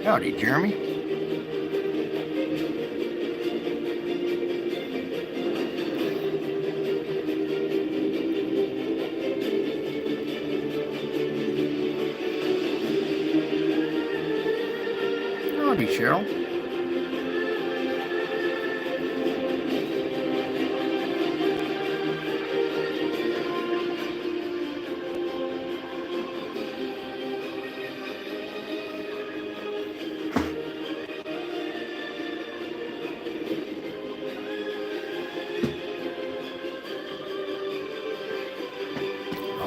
Howdy, Jeremy. Howdy, Cheryl.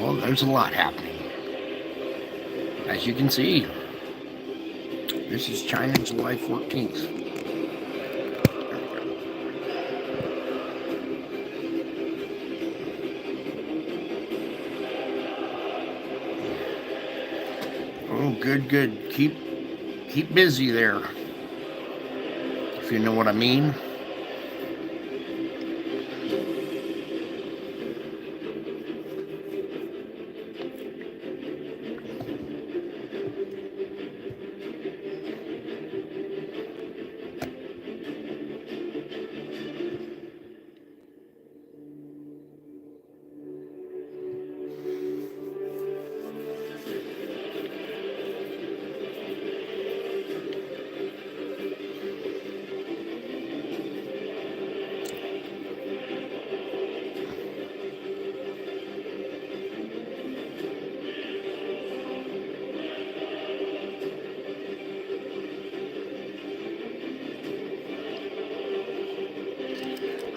Oh, there's a lot happening. As you can see, this is China, July 14th. Oh, good, good. Keep busy there, if you know what I mean.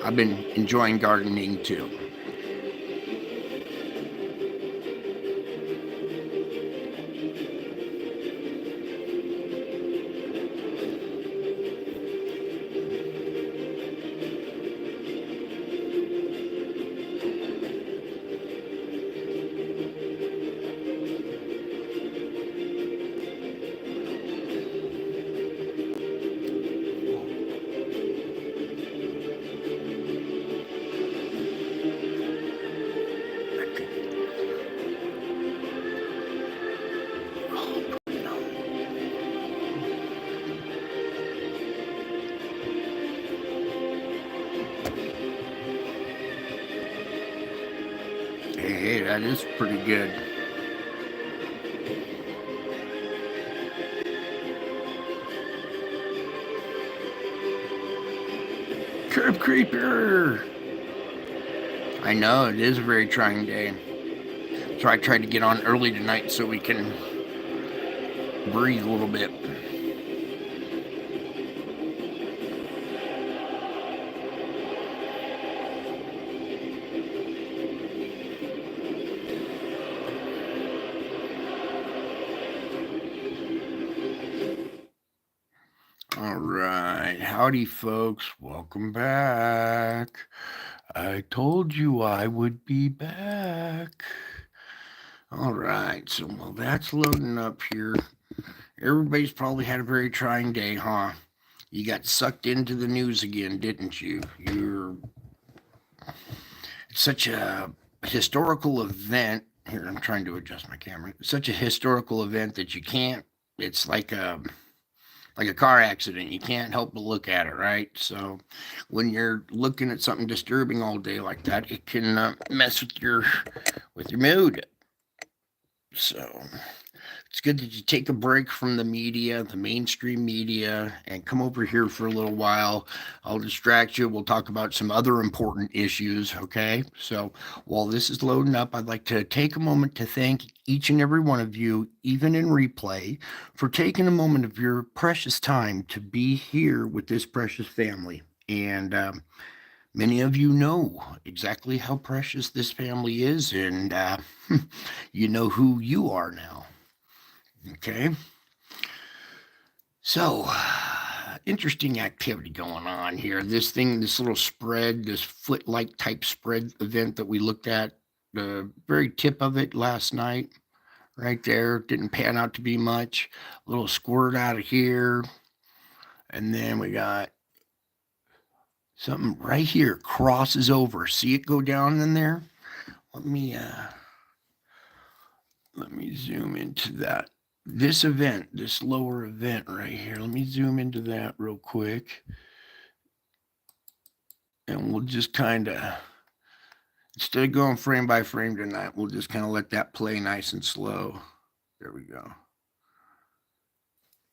I've been enjoying gardening too. Hey, that is pretty good. Curb creeper! I know, it is a very trying day. So I tried to get on early tonight so we can breathe a little bit. All right. Howdy, folks. Welcome back. I told you I would be back. All right. So while that's loading up here, everybody's probably had a very trying day, huh? You got sucked into the news again, didn't you? It's such a historical event. Here, I'm trying to adjust my camera. It's such a historical event that you can't, it's like a car accident. You can't help but look at it, right? So when you're looking at something disturbing all day like that, it can mess with your mood. So it's good that you take a break from the media, the mainstream media, and come over here for a little while. I'll distract you. We'll talk about some other important issues, okay? So while this is loading up, I'd like to take a moment to thank each and every one of you, even in replay, for taking a moment of your precious time to be here with this precious family. And many of you know exactly how precious this family is, and you know who you are now. Okay. So, interesting activity going on here. This little spread, this foot-like type spread event that we looked at, the very tip of it last night, right there, didn't pan out to be much. A little squirt out of here. And then we got something right here, crosses over. See it go down in there? Let me zoom into that this event, this lower event right here, let me zoom into that real quick. And we'll just kind of, instead of going frame by frame tonight, we'll just kind of let that play nice and slow. There we go.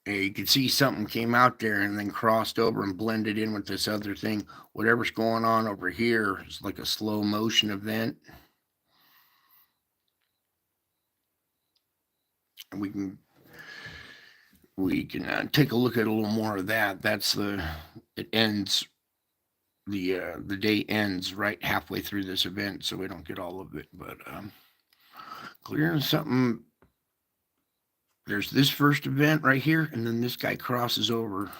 And you can see something came out there and then crossed over and blended in with this other thing. Whatever's going on over here is like a slow motion event. And we can take a look at a little more of that. That's it ends, the day ends right halfway through this event, so we don't get all of it. But clearing something, there's this first event right here, and then this guy crosses over.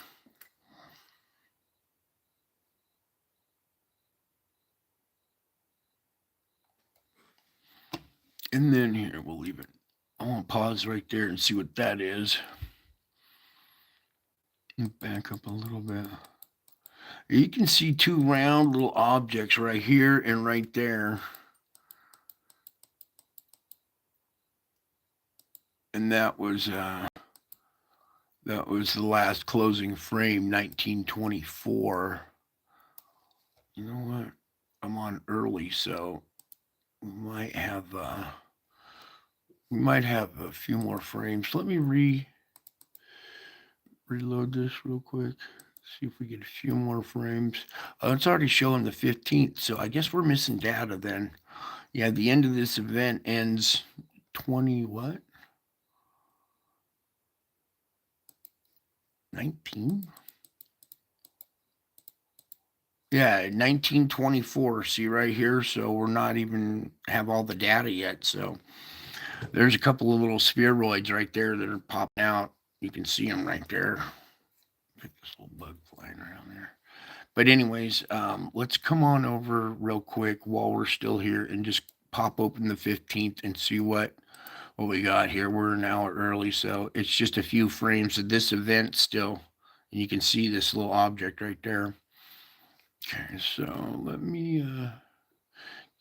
And then here, we'll leave it. I want to pause right there and see what that is. Back up a little bit. You can see two round little objects right here and right there. And that was the last closing frame, 1924. You know what? I'm on early, so we might have a few more frames. Let me reload this real quick. See if we get a few more frames. It's already showing the 15th, so I guess we're missing data then. Yeah, the end of this event ends 20 what? 19? Yeah, 1924. See right here. So we're not even have all the data yet. So there's a couple of little spheroids right there that are popping out. You can see them right there. Pick this little bug flying around there. But anyways, let's come on over real quick while we're still here and just pop open the 15th and see what we got here. We're an hour early, so it's just a few frames of this event still. And you can see this little object right there. Okay, so let me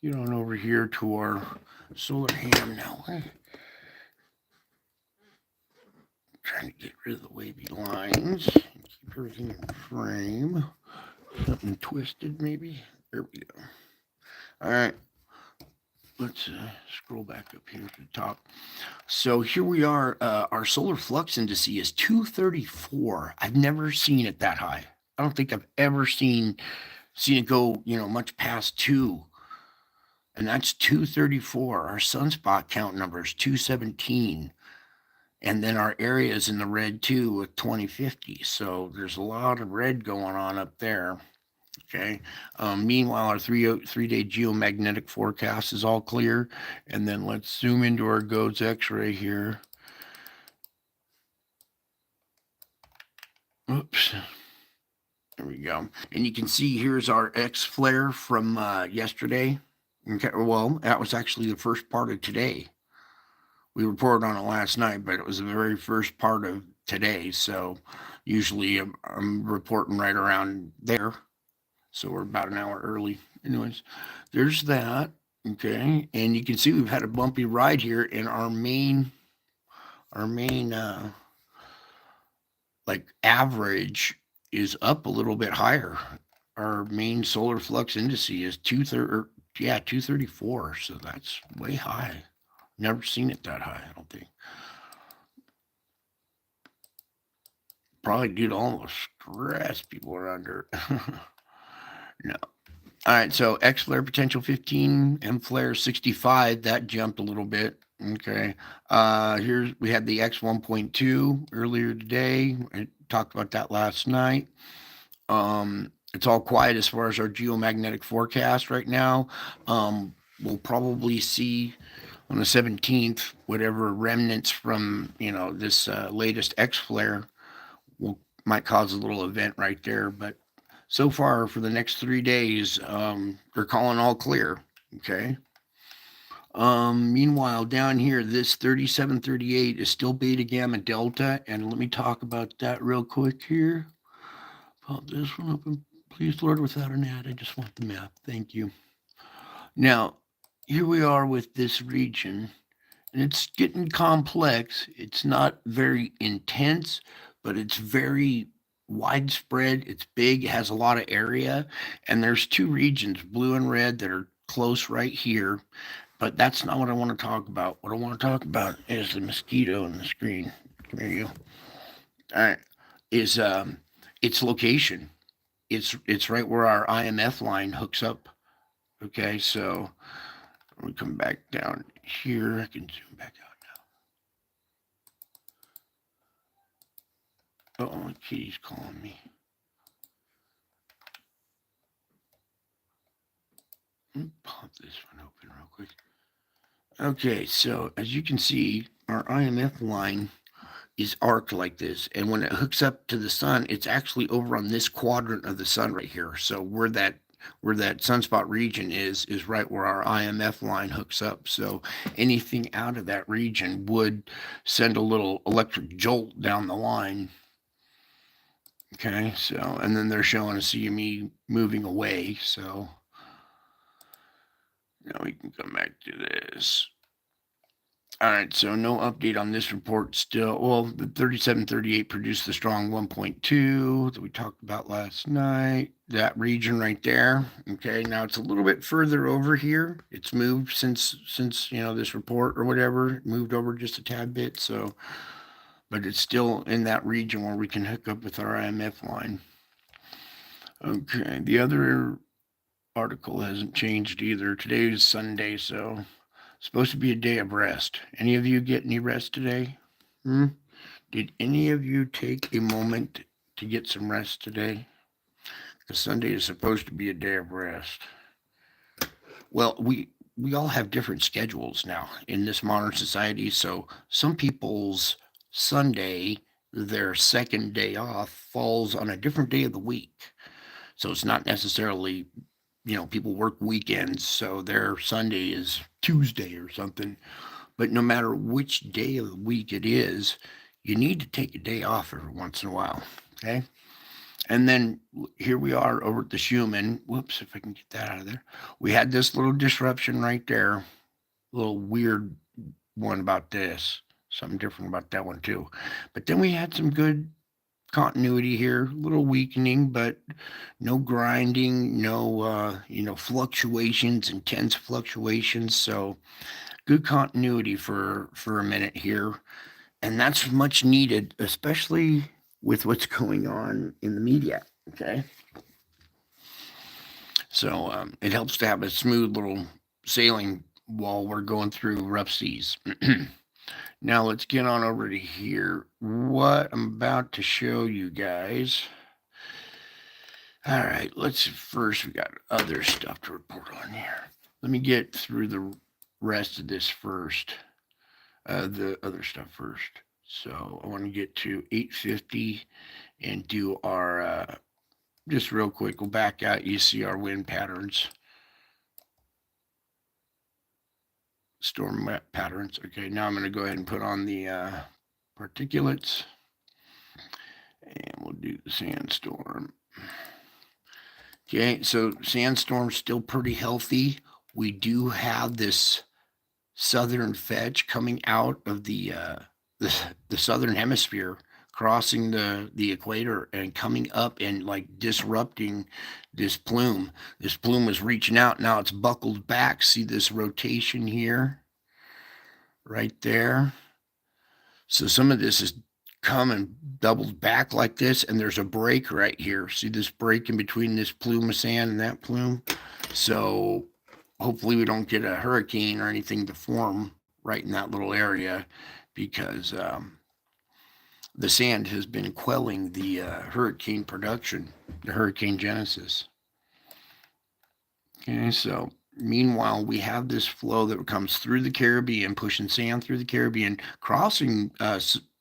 get on over here to our solar ham now. Trying to get rid of the wavy lines and keep everything in frame. Something twisted maybe. There we go. All right. Let's scroll back up here to the top. So here we are. Our solar flux indice is 234. I've never seen it that high. I don't think I've ever seen it go, much past 2. And that's 234. Our sunspot count number is 217. And then our area is in the red too with 2050. So there's a lot of red going on up there. Okay. Meanwhile, our three-day geomagnetic forecast is all clear. And then let's zoom into our GOES X-ray here. Oops. There we go. And you can see here's our X flare from yesterday. Okay. Well, that was actually the first part of today. We reported on it last night, but it was the very first part of today. So usually I'm reporting right around there. So we're about an hour early. Anyways, there's that. Okay. And you can see we've had a bumpy ride here in our main like average is up a little bit higher. Our main solar flux indice is 234. So that's way high. Never seen it that high, I don't think. Probably due to all the stress people are under. No. All right, so X flare potential 15, M flare 65. That jumped a little bit. Okay. Here's we had the X 1.2 earlier today. I talked about that last night. It's all quiet as far as our geomagnetic forecast right now. We'll probably see on the 17th whatever remnants from this latest X flare might cause a little event right there. But so far for the next 3 days, they're calling all clear. Okay. Meanwhile, down here, this 3738 is still beta gamma delta, and let me talk about that real quick here. Pop this one up, and please, Lord, without an ad, I just want the map. Thank you. Now, here we are with this region, And it's getting complex. It's not very intense, but it's very widespread. It's big, it has a lot of area. And there's two regions, blue and red, that are close right here. But that's not what I want to talk about. What I want to talk about is the mosquito on the screen. Come here, you. All right. Is its location. It's right where our IMF line hooks up. Okay, so we come back down here. I can zoom back out. Oh, my kitty's calling me. Let me pop this one open real quick. Okay, so as you can see, our IMF line is arced like this, and when it hooks up to the sun, it's actually over on this quadrant of the sun right here. So where that sunspot region is right where our IMF line hooks up. So anything out of that region would send a little electric jolt down the line. Okay, so and then they're showing a CME moving away. So now we can come back to this. All right, so no update on this report still. Well, the 3738 produced the strong 1.2 that we talked about last night. That region right there. Okay, now it's a little bit further over here. It's moved since this report or whatever. It moved over just a tad bit. So, but it's still in that region where we can hook up with our IMF line. Okay, the other article hasn't changed either. Today is Sunday, so supposed to be a day of rest. Any of you get any rest today? Did any of you take a moment to get some rest today? Because Sunday is supposed to be a day of rest. Well, we all have different schedules now in this modern society. So some people's Sunday, their second day off, falls on a different day of the week. So it's not necessarily, people work weekends, so their Sunday is Tuesday or something. But no matter which day of the week it is, you need to take a day off every once in a while. Okay. And then here we are over at the Schumann. Whoops, if I can get that out of there. We had this little disruption right there. A little weird one about this. Something different about that one too. But then we had some good continuity here, a little weakening, but no grinding, no fluctuations, intense fluctuations. So good continuity for a minute here, and that's much needed, especially with what's going on in the media. Okay, so it helps to have a smooth little sailing while we're going through rough seas. Now let's get on over to here. What I'm about to show you guys. All right, we got other stuff to report on here. Let me get through the rest of this first, the other stuff first. So I want to get to 850 and do our, just real quick, go back out, you see our wind patterns. Storm patterns. Okay, now I'm going to go ahead and put on the particulates. And we'll do the sandstorm. Okay, so sandstorm's still pretty healthy. We do have this southern fetch coming out of the southern hemisphere, crossing the equator and coming up and like disrupting this plume. This plume is reaching out. Now it's buckled back. See this rotation here? Right there. So some of this is come and doubled back like this, and there's a break right here. See this break in between this plume of sand and that plume? So hopefully we don't get a hurricane or anything to form right in that little area, because the sand has been quelling the hurricane production, the hurricane genesis. Okay, so meanwhile, we have this flow that comes through the Caribbean, pushing sand through the Caribbean, crossing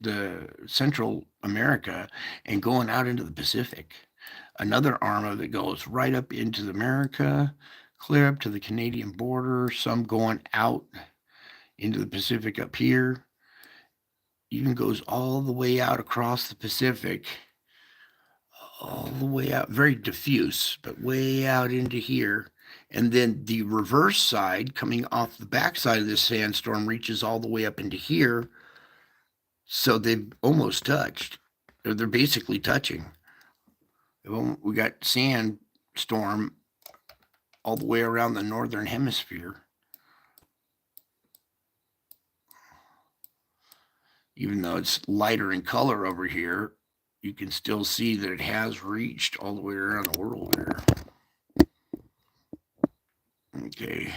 the Central America and going out into the Pacific. Another arm of it goes right up into the America, clear up to the Canadian border, some going out into the Pacific up here, even goes all the way out across the Pacific, all the way out, very diffuse, but way out into here. And then the reverse side coming off the backside of this sandstorm reaches all the way up into here. So they've almost touched. They're basically touching. We got sandstorm all the way around the northern hemisphere. Even though it's lighter in color over here, you can still see that it has reached all the way around the world here. Okay.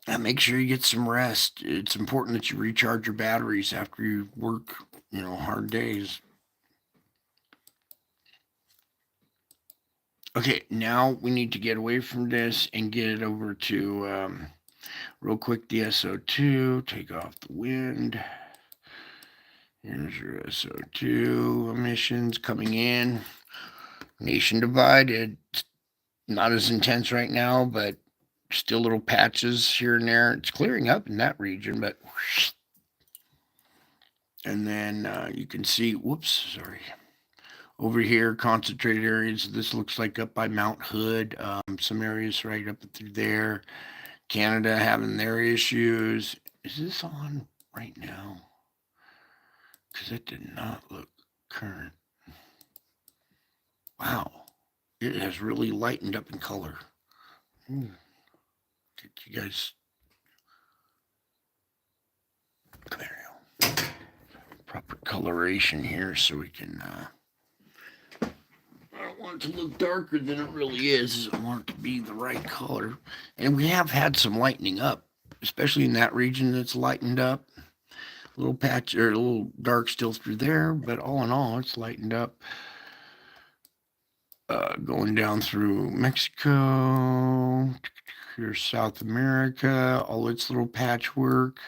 And make sure you get some rest. It's important that you recharge your batteries after you work, hard days. Okay, now we need to get away from this and get it over to, real quick, the SO2. Take off the wind. Here's your SO2 emissions coming in. Nation divided. Not as intense right now, but still little patches here and there. It's clearing up in that region, but and then you can see, sorry. Over here, concentrated areas. This looks like up by Mount Hood. Some areas right up through there. Canada having their issues. Is this on right now? Because it did not look current. Wow. It has really lightened up in color. Did you guys... There you go. Proper coloration here so we can... I don't want it to look darker than it really is. I want it to be the right color. And we have had some lightening up, especially in that region that's lightened up. A little patch or a little dark still through there, but all in all, it's lightened up. Going down through Mexico, here's South America, all its little patchwork.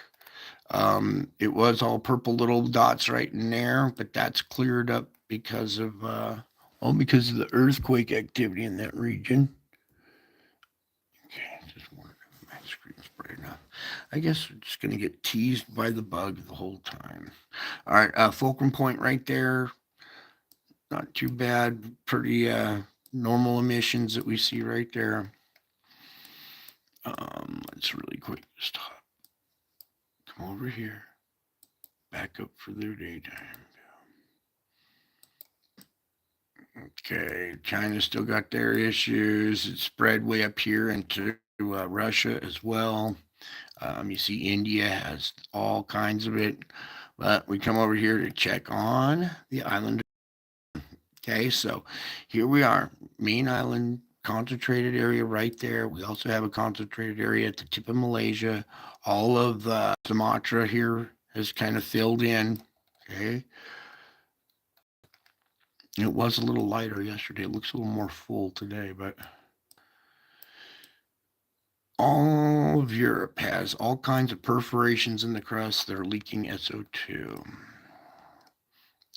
It was all purple little dots right in there, but that's cleared up because of because of the earthquake activity in that region. Okay, just wanted to my screen's bright enough. I guess we're just gonna get teased by the bug the whole time. All right, fulcrum point right there. Not too bad. Pretty normal emissions that we see right there. Let's really quick stop. Come over here. Back up for their daytime. Okay, China still got their issues. It's spread way up here into Russia as well. You see India has all kinds of it. But we come over here to check on the island. Okay, so here we are, main island, concentrated area right there. We also have a concentrated area at the tip of Malaysia. All of Sumatra here has kind of filled in. Okay. It was a little lighter yesterday. It looks a little more full today, but all of Europe has all kinds of perforations in the crust that are leaking SO2.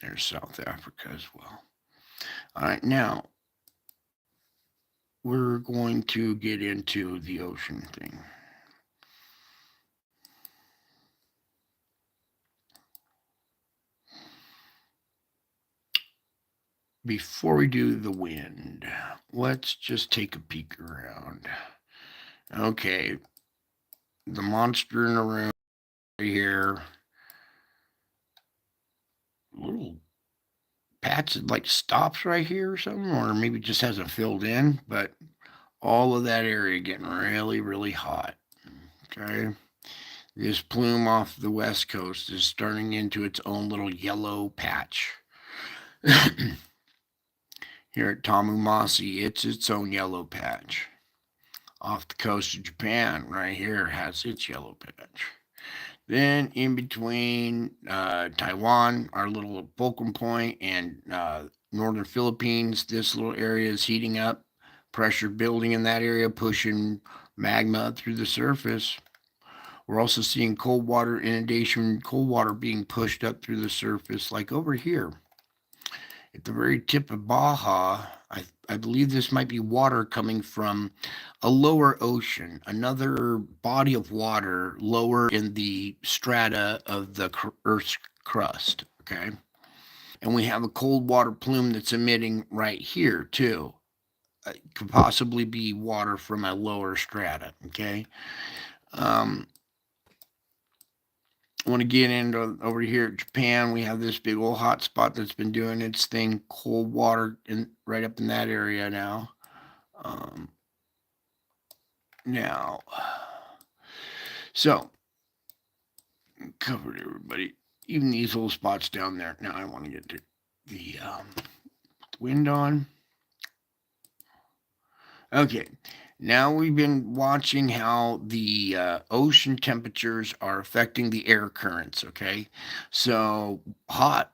There's South Africa as well. All right, now we're going to get into the ocean thing. Before we do the wind, let's just take a peek around. Okay, the monster in the room right here. Little patch that like stops right here or something, or maybe just hasn't filled in, but all of that area getting really, really hot. Okay. This plume off the west coast is turning into its own little yellow patch. Here at Tamumasi, it's its own yellow patch. Off the coast of Japan, right here, has its yellow patch. Then in between Taiwan, our little fulcrum point, and northern Philippines, this little area is heating up. Pressure building in that area, pushing magma up through the surface. We're also seeing cold water inundation, cold water being pushed up through the surface, like over here. At the very tip of Baja, I believe this might be water coming from a lower ocean, another body of water lower in the strata of the Earth's crust. Okay. And we have a cold water plume that's emitting right here too. It could possibly be water from a lower strata. Okay. I want to get into over here at Japan. We have this big old hot spot that's been doing its thing, cold water right up in that area now. Now, so covered everybody, even these little spots down there. Now I want to get to the wind on. Okay, now we've been watching how the ocean temperatures are affecting the air currents. Okay, so hot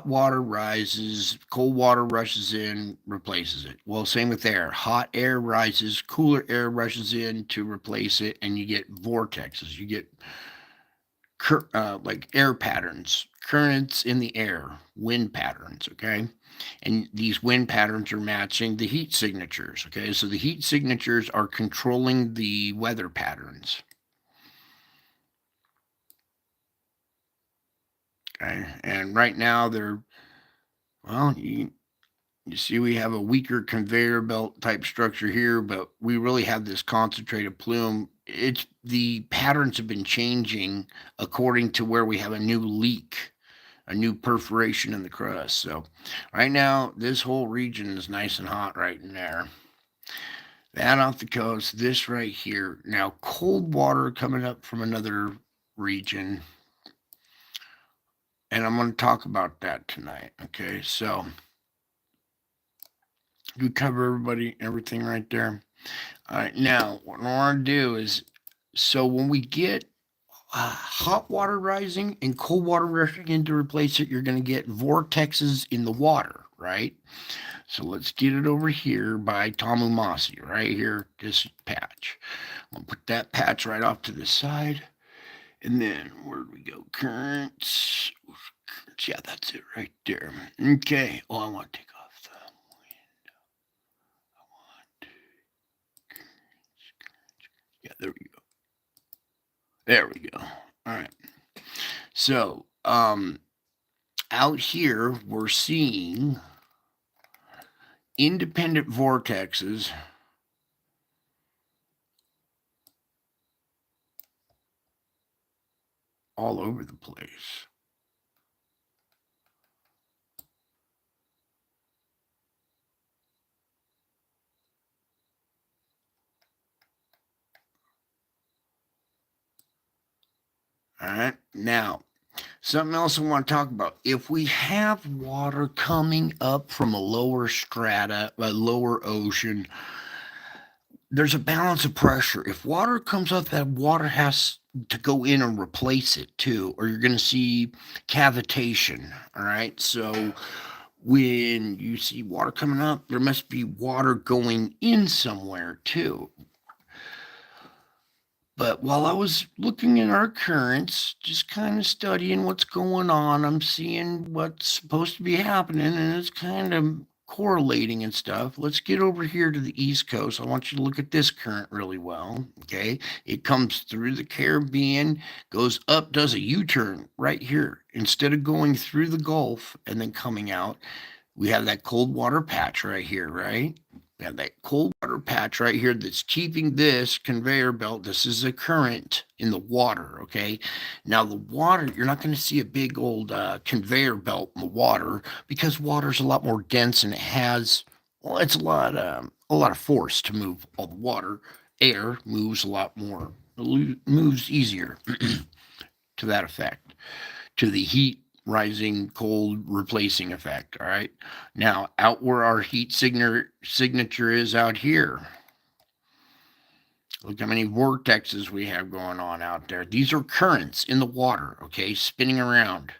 water rises, cold water rushes in, replaces it. Well, same with air. Hot air rises, cooler air rushes in to replace it, and you get vortexes. You get like air patterns, currents in the air, wind patterns. Okay, and these wind patterns are matching the heat signatures. Okay, so the heat signatures are controlling the weather patterns. Okay, and right now they're, well, you see we have a weaker conveyor belt type structure here, but we really have this concentrated plume. It's the patterns have been changing according to where we have a new leak, a new perforation in the crust. So right now, this whole region is nice and hot right in there. That off the coast, this right here. Now, cold water coming up from another region. And I'm going to talk about that tonight. Okay, so we cover everything right there. All right, now what I want to do is, so when we get hot water rising and cold water rushing in to replace it, you're going to get vortexes in the water, right? So let's get it over here by Tamumasi, right here, this patch. I'll put that patch right off to the side. And then where do we go? Currents. Yeah, that's it right there. Okay. Oh, I want to take off the window. I want currents. Yeah, there we go. There we go. All right. So, out here we're seeing independent vortexes all over the place. All right. Now, something else I want to talk about. If we have water coming up from a lower strata, a lower ocean, there's a balance of pressure. If water comes up, that water has to go in and replace it too, or you're going to see cavitation. All right. So when you see water coming up, there must be water going in somewhere too. But while I was looking at our currents, just kind of studying what's going on, I'm seeing what's supposed to be happening, and it's kind of correlating and stuff. Let's get over here to the East Coast. I want you to look at this current really well. Okay. It comes through the Caribbean, goes up, does a U turn right here. Instead of going through the Gulf and then coming out, we have that cold water patch right here, right? We have that cold water patch right here that's keeping this conveyor belt. This is a current in the water, okay? Now, the water, you're not going to see a big old conveyor belt in the water because water's a lot more dense and it has, well, it's a lot of force to move all the water. Air moves a lot more, moves easier to that effect, to the heat rising, cold replacing effect. All right. Now, out where our heat signature is out here. Look how many vortexes we have going on out there. These are currents in the water, okay, spinning around.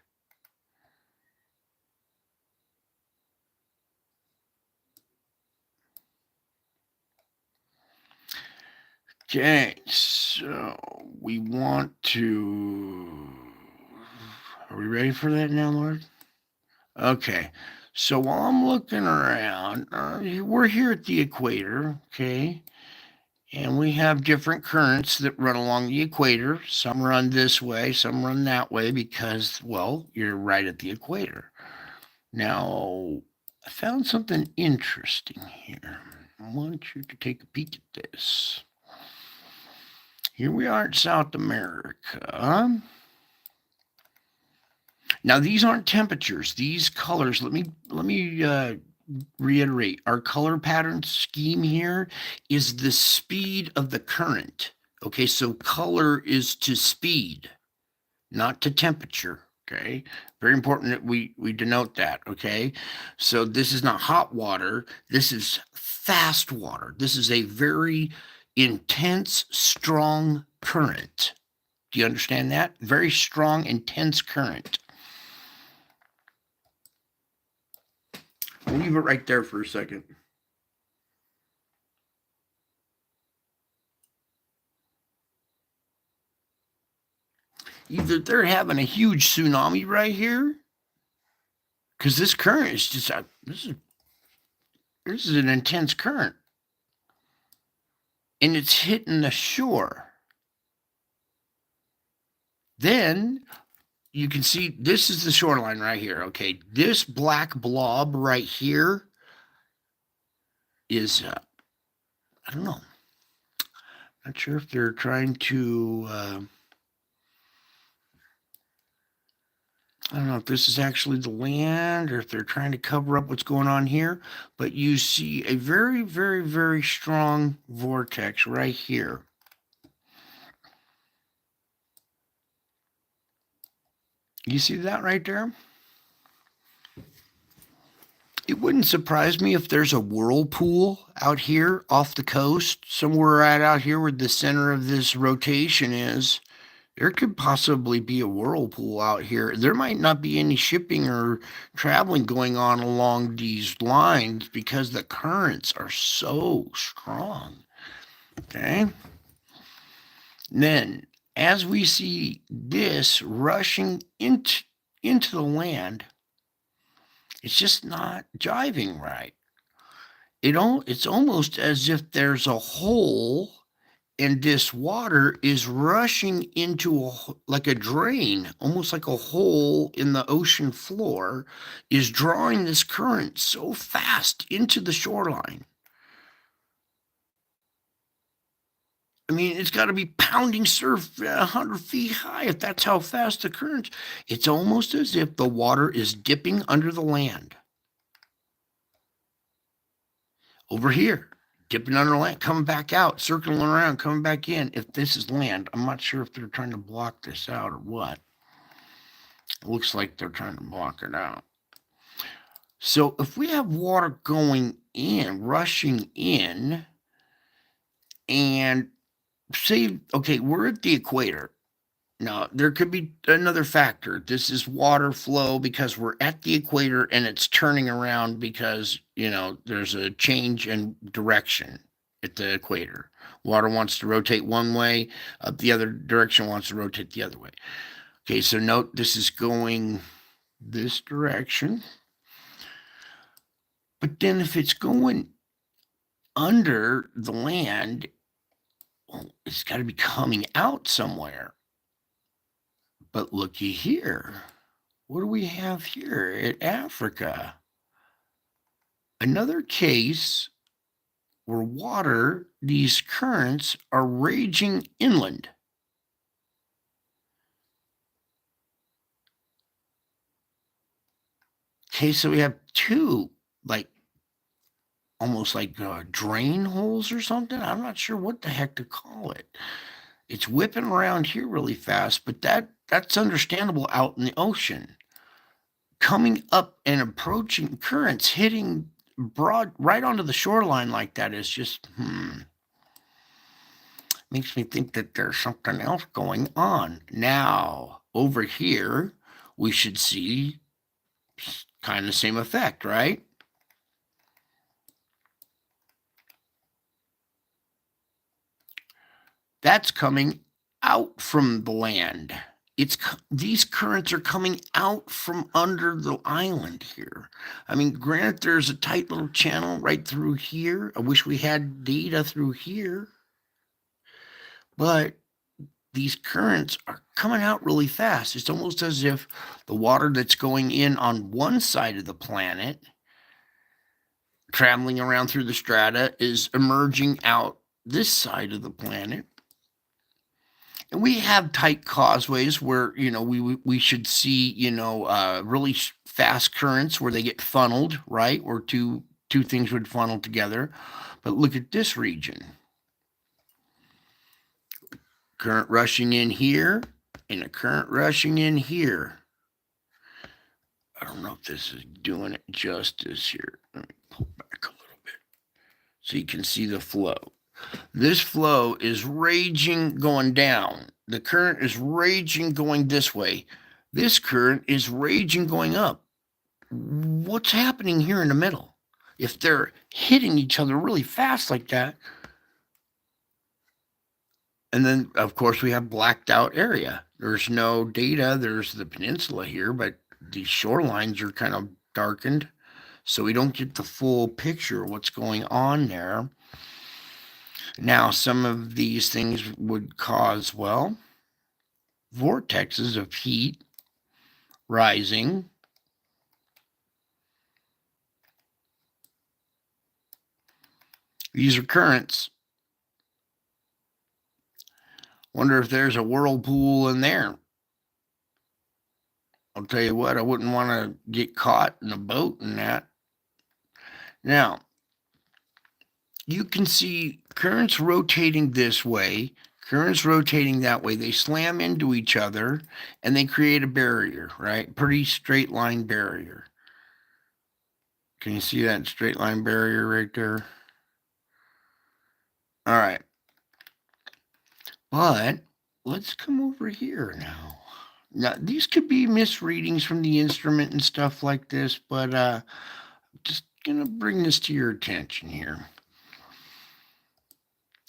Okay, so we want to. Are we ready for that now, Lord? Okay. So while I'm looking around, we're here at the equator, okay? And we have different currents that run along the equator. Some run this way, some run that way because, well, you're right at the equator. Now, I found something interesting here. I want you to take a peek at this. Here we are in South America. Now, these aren't temperatures. These colors, let me reiterate. Our color pattern scheme here is the speed of the current. Okay, so color is to speed, not to temperature. Okay, very important that we denote that. Okay, so this is not hot water. This is fast water. This is a very intense, strong current. Do you understand that? Very strong, intense current. I'll leave it right there for a second. Either they're having a huge tsunami right here, because this current is just this is an intense current, and it's hitting the shore. Then you can see this is the shoreline right here. Okay, this black blob right here is I don't know. Not sure if they're trying to. I don't know if this is actually the land or if they're trying to cover up what's going on here, but you see a very, very, very strong vortex right here. You see that right there? It wouldn't surprise me if there's a whirlpool out here off the coast, somewhere right out here where the center of this rotation is. There could possibly be a whirlpool out here. There might not be any shipping or traveling going on along these lines because the currents are so strong. Okay. Then, as we see this rushing into the land, it's just not jiving right. It's almost as if there's a hole and this water is rushing into like a drain, almost like a hole in the ocean floor, is drawing this current so fast into the shoreline. I mean, it's got to be pounding surf 100 feet high if that's how fast the current. It's almost as if the water is dipping under the land. Over here, dipping under land, coming back out, circling around, coming back in. If this is land, I'm not sure if they're trying to block this out or what. It looks like they're trying to block it out. So if we have water going in, rushing in, and say, okay, we're at the equator. Now, there could be another factor. This is water flow because we're at the equator and it's turning around because, there's a change in direction at the equator. Water wants to rotate one way, the other direction wants to rotate the other way. Okay, so note this is going this direction. But then if it's going under the land, well, it's got to be coming out somewhere. But looky here. What do we have here at Africa? Another case where these currents are raging inland. Okay, so we have two, almost like drain holes or something. I'm not sure what the heck to call it. It's whipping around here really fast, but that's understandable out in the ocean. Coming up and approaching currents hitting broad right onto the shoreline like that is just makes me think that there's something else going on. Now, over here, we should see kind of the same effect, right? That's coming out from the land. These currents are coming out from under the island here. I mean, granted, there's a tight little channel right through here. I wish we had data through here. But these currents are coming out really fast. It's almost as if the water that's going in on one side of the planet, traveling around through the strata, is emerging out this side of the planet. And we have tight causeways where, we should see, really fast currents where they get funneled, right? Where two things would funnel together. But look at this region. Current rushing in here and a current rushing in here. I don't know if this is doing it justice here. Let me pull back a little bit so you can see the flow. This flow is raging going down. The current is raging going this way. This current is raging going up. What's happening here in the middle? If they're hitting each other really fast like that, and then, of course, we have blacked out area. There's no data. There's the peninsula here, but the shorelines are kind of darkened, so we don't get the full picture of what's going on there. Now, some of these things would cause, well, vortexes of heat rising. These are currents. Wonder if there's a whirlpool in there. I'll tell you what, I wouldn't want to get caught in a boat in that. Now, you can see currents rotating this way, currents rotating that way. They slam into each other and they create a barrier, right? Pretty straight line barrier. Can you see that straight line barrier right there? All right. But let's come over here now. Now, these could be misreadings from the instrument and stuff like this, but just going to bring this to your attention here.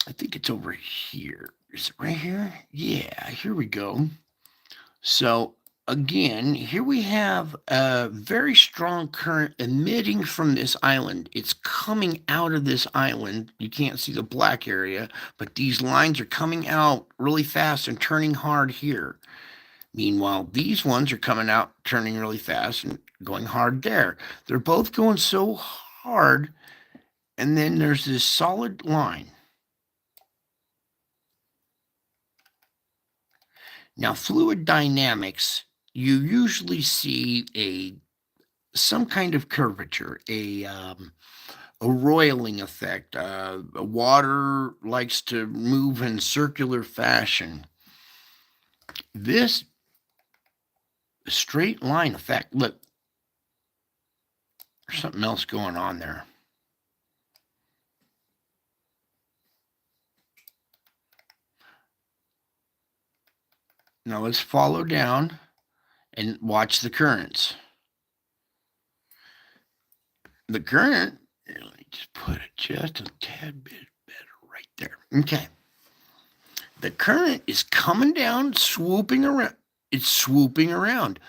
I think it's over here. Is it right here? Yeah, here we go. So again, here we have a very strong current emitting from this island. It's coming out of this island. You can't see the black area, but these lines are coming out really fast and turning hard here. Meanwhile, these ones are coming out, turning really fast and going hard there. They're both going so hard, and then there's this solid line. Now, fluid dynamics, you usually see some kind of curvature, a roiling effect. Water likes to move in circular fashion. This straight line effect, look, there's something else going on there. Now let's follow down and watch the currents. The current, let me just put it just a tad bit better right there. Okay. The current is coming down, swooping around. It's swooping around.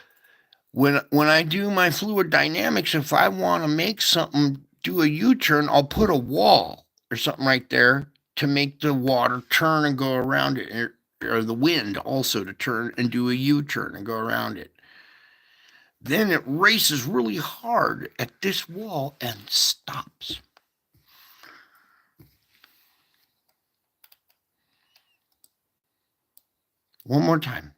When I do my fluid dynamics, if I want to make something do a U-turn, I'll put a wall or something right there to make the water turn and go around it, or the wind also to turn and do a U-turn and go around it. Then it races really hard at this wall and stops. One more time.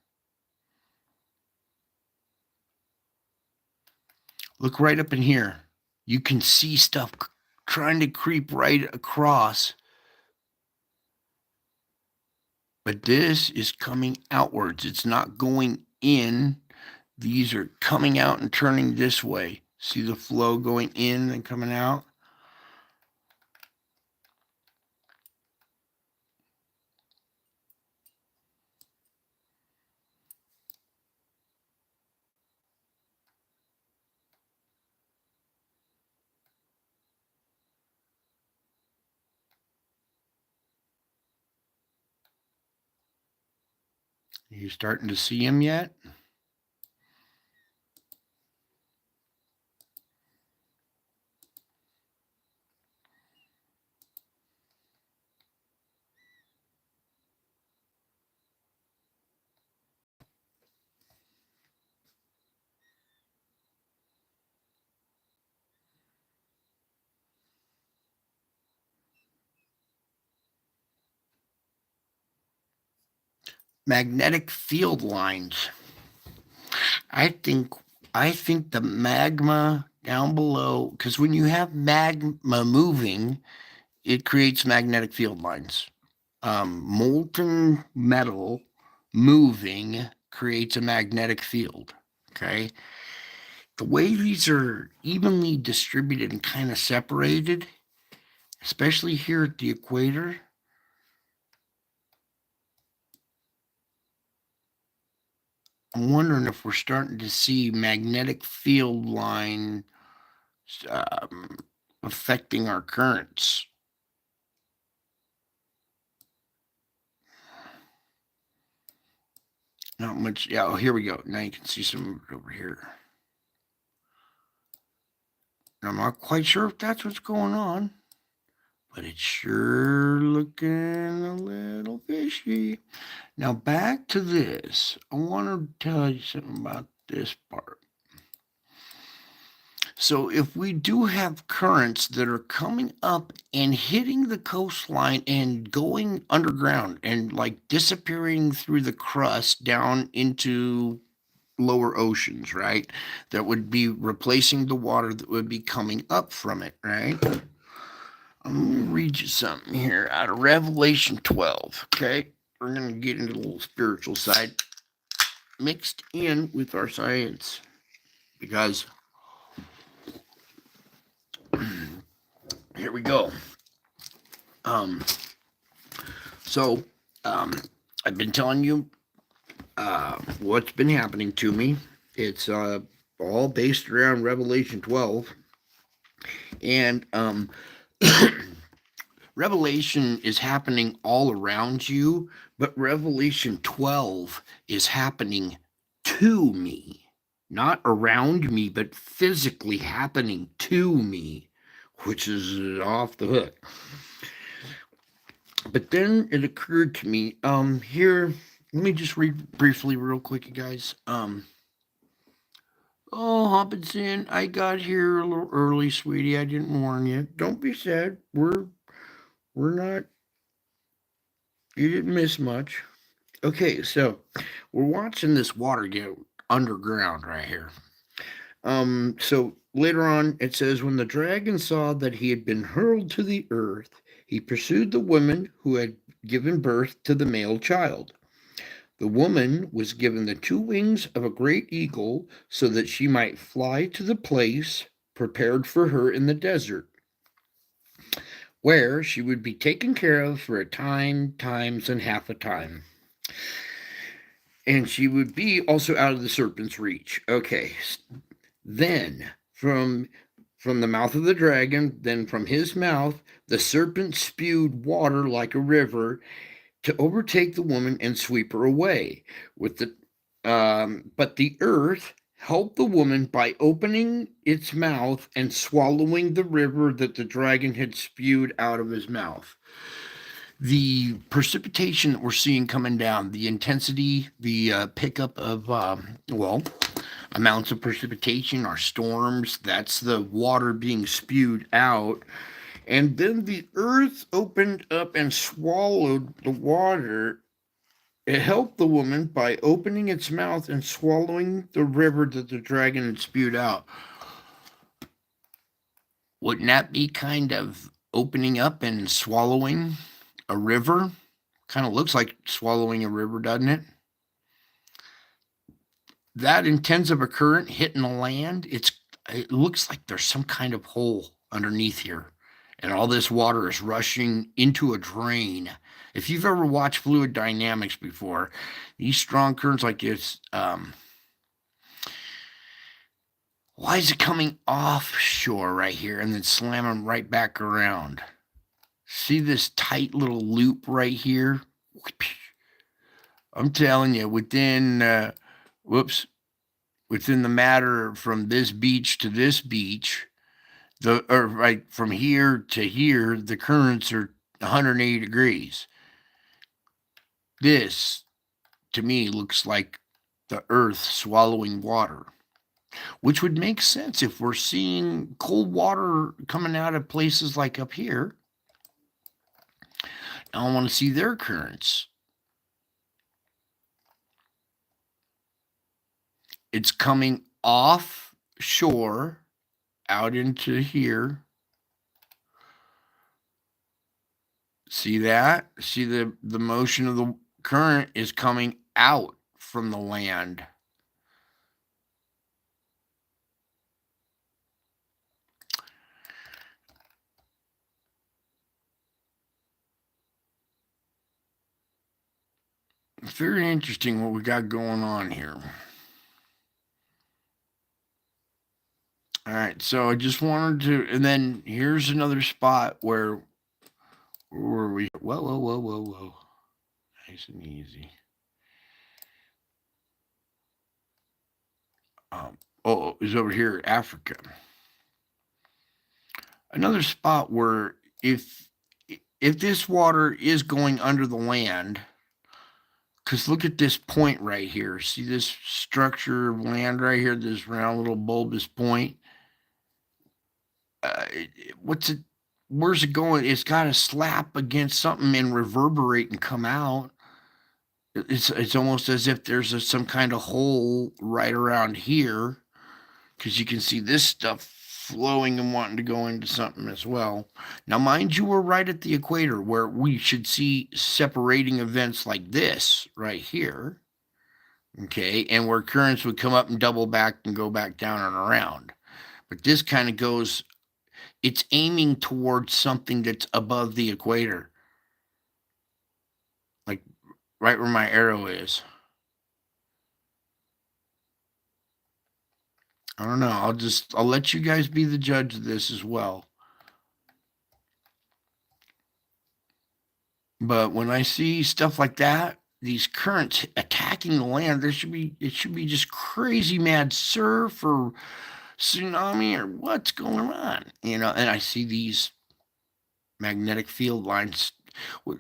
Look right up in here. You can see stuff trying to creep right across. But this is coming outwards. It's not going in. These are coming out and turning this way. See the flow going in and coming out? Are you starting to see them yet? magnetic field lines. I think the magma down below, because when you have magma moving, it creates magnetic field lines. Molten metal moving creates a magnetic field. Okay. The way these are evenly distributed and kind of separated, especially here at the equator, I'm wondering if we're starting to see magnetic field line affecting our currents. Not much. Yeah, oh, here we go. Now you can see some over here. I'm not quite sure if that's what's going on, but it's sure looking a little fishy. Now back to this. I want to tell you something about this part. So if we do have currents that are coming up and hitting the coastline and going underground and like disappearing through the crust down into lower oceans, right? That would be replacing the water that would be coming up from it, right? I'm going to read you something here out of Revelation 12, okay? We're going to get into the little spiritual side mixed in with our science because here we go. So I've been telling you what's been happening to me. It's all based around Revelation 12. And Revelation is happening all around you, but Revelation 12 is happening to me. Not around me, but physically happening to me, which is off the hook. But then it occurred to me, here, let me just read briefly real quick, you guys. Oh, Hopkinson, I got here a little early, sweetie. I didn't warn you. Don't be sad. We're not, you didn't miss much. Okay, so we're watching this water get underground right here. So later on, it says, when the dragon saw that he had been hurled to the earth, he pursued the woman who had given birth to the male child. The woman was given the 2 wings of a great eagle so that she might fly to the place prepared for her in the desert, where she would be taken care of for a time, times, and half a time. And she would be also out of the serpent's reach. Okay. Then from the mouth of the dragon, then from his mouth, the serpent spewed water like a river to overtake the woman and sweep her away. But the earth helped the woman by opening its mouth and swallowing the river that the dragon had spewed out of his mouth. The precipitation that we're seeing coming down, the intensity, the pickup of, amounts of precipitation are storms. That's the water being spewed out. And then the earth opened up and swallowed the water. It helped the woman by opening its mouth and swallowing the river that the dragon had spewed out. Wouldn't that be kind of opening up and swallowing a river? Kind of looks like swallowing a river, doesn't it? That intense of a current hitting the land, it looks like there's some kind of hole underneath here. And all this water is rushing into a drain. If you've ever watched fluid dynamics before, these strong currents like this, why is it coming offshore right here and then slamming right back around? See this tight little loop right here? I'm telling you, within the matter from this beach to this beach, from here to here, the currents are 180 degrees. This, to me, looks like the earth swallowing water, which would make sense if we're seeing cold water coming out of places like up here. Now I want to see their currents. It's coming offshore out into here. See that? See the motion of the current is coming out from the land. Very interesting what we got going on here. All right, so I just wanted to, and then here's another spot where we? Whoa. Nice and easy. Is over here, Africa. Another spot where if this water is going under the land, because look at this point right here. See this structure of land right here, this round little bulbous point? Where's it going? It's got to slap against something and reverberate and come out. It's almost as if there's some kind of hole right around here, because you can see this stuff flowing and wanting to go into something as well. Now, mind you, we're right at the equator where we should see separating events like this right here, okay, and where currents would come up and double back and go back down and around. But this kind of goes, it's aiming towards something that's above the equator, like right where my arrow is. I don't know. I'll let you guys be the judge of this as well. But when I see stuff like that, these currents attacking the land, it should be just crazy mad surf or tsunami or what's going on, and I see these magnetic field lines.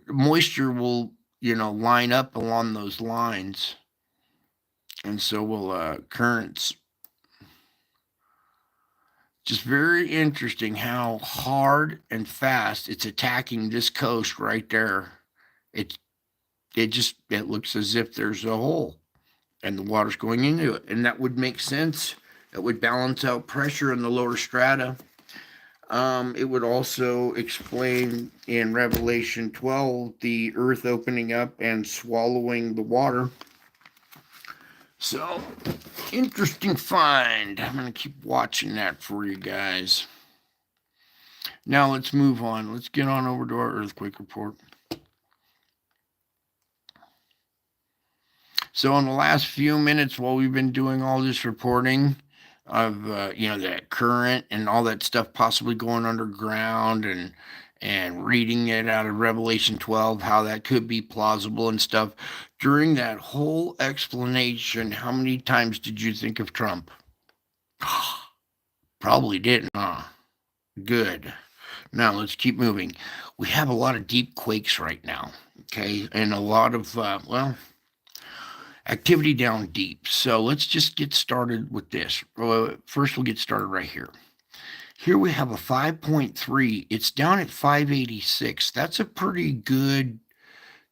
Moisture will, line up along those lines, and so will currents. Just very interesting how hard and fast it's attacking this coast right there. It looks as if there's a hole and the water's going into it, and that would make sense. It would balance out pressure in the lower strata. It would also explain in Revelation 12 the earth opening up and swallowing the water. So, interesting find. I'm going to keep watching that for you guys. Now let's move on. Let's get on over to our earthquake report. So in the last few minutes while we've been doing all this reporting of, that current and all that stuff possibly going underground and reading it out of Revelation 12, how that could be plausible and stuff. During that whole explanation, how many times did you think of Trump? Probably didn't, huh? Good. Now let's keep moving. We have a lot of deep quakes right now, okay? And a lot of, activity down deep. So let's just get started with this. First, we'll get started right here. Here we have a 5.3. It's down at 586. That's a pretty good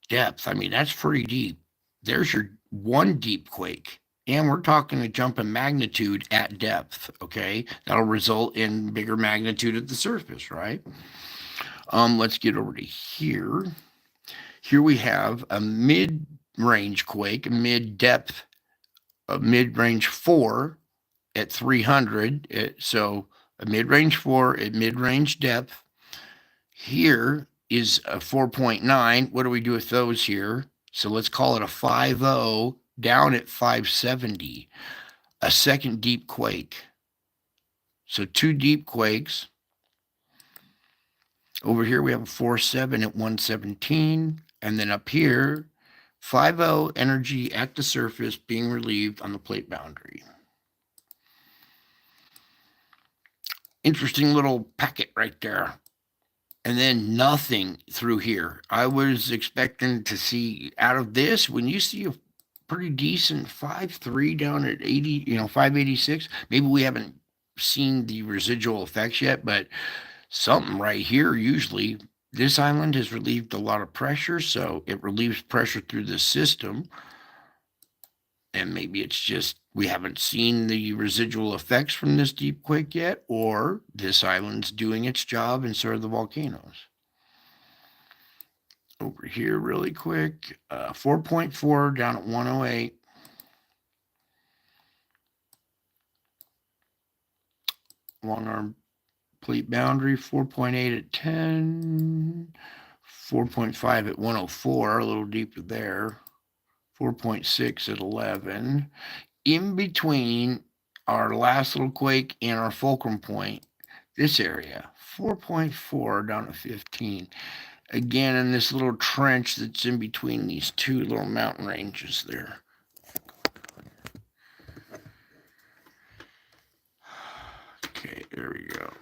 depth. I mean, that's pretty deep. There's your one deep quake. And we're talking a jump in magnitude at depth, okay? That'll result in bigger magnitude at the surface, right? Let's get over to here. Here we have a mid-range quake, a mid-depth, a mid-range 4 at 300. So a mid-range 4 at mid-range depth. Here is a 4.9. What do we do with those here? So let's call it a 5.0 down at 570. A second deep quake. So two deep quakes. Over here we have a 4.7 at 117. And then up here, 5.0 energy at the surface being relieved on the plate boundary. Interesting little packet right there. And then nothing through here. I was expecting to see out of this, when you see a pretty decent 5.3 down at 80, 586, maybe we haven't seen the residual effects yet, but something right here, usually this island has relieved a lot of pressure, so it relieves pressure through the system. And maybe it's just We haven't seen the residual effects from this deep quake yet, or this island's doing its job and so are the volcanoes. Over here really quick, 4.4 down at 108. Along our plate boundary, 4.8 at 10, 4.5 at 104, a little deeper there, 4.6 at 11. In between our last little quake and our fulcrum point, this area, 4.4 down to 15. Again, in this little trench that's in between these two little mountain ranges there. Okay, there we go.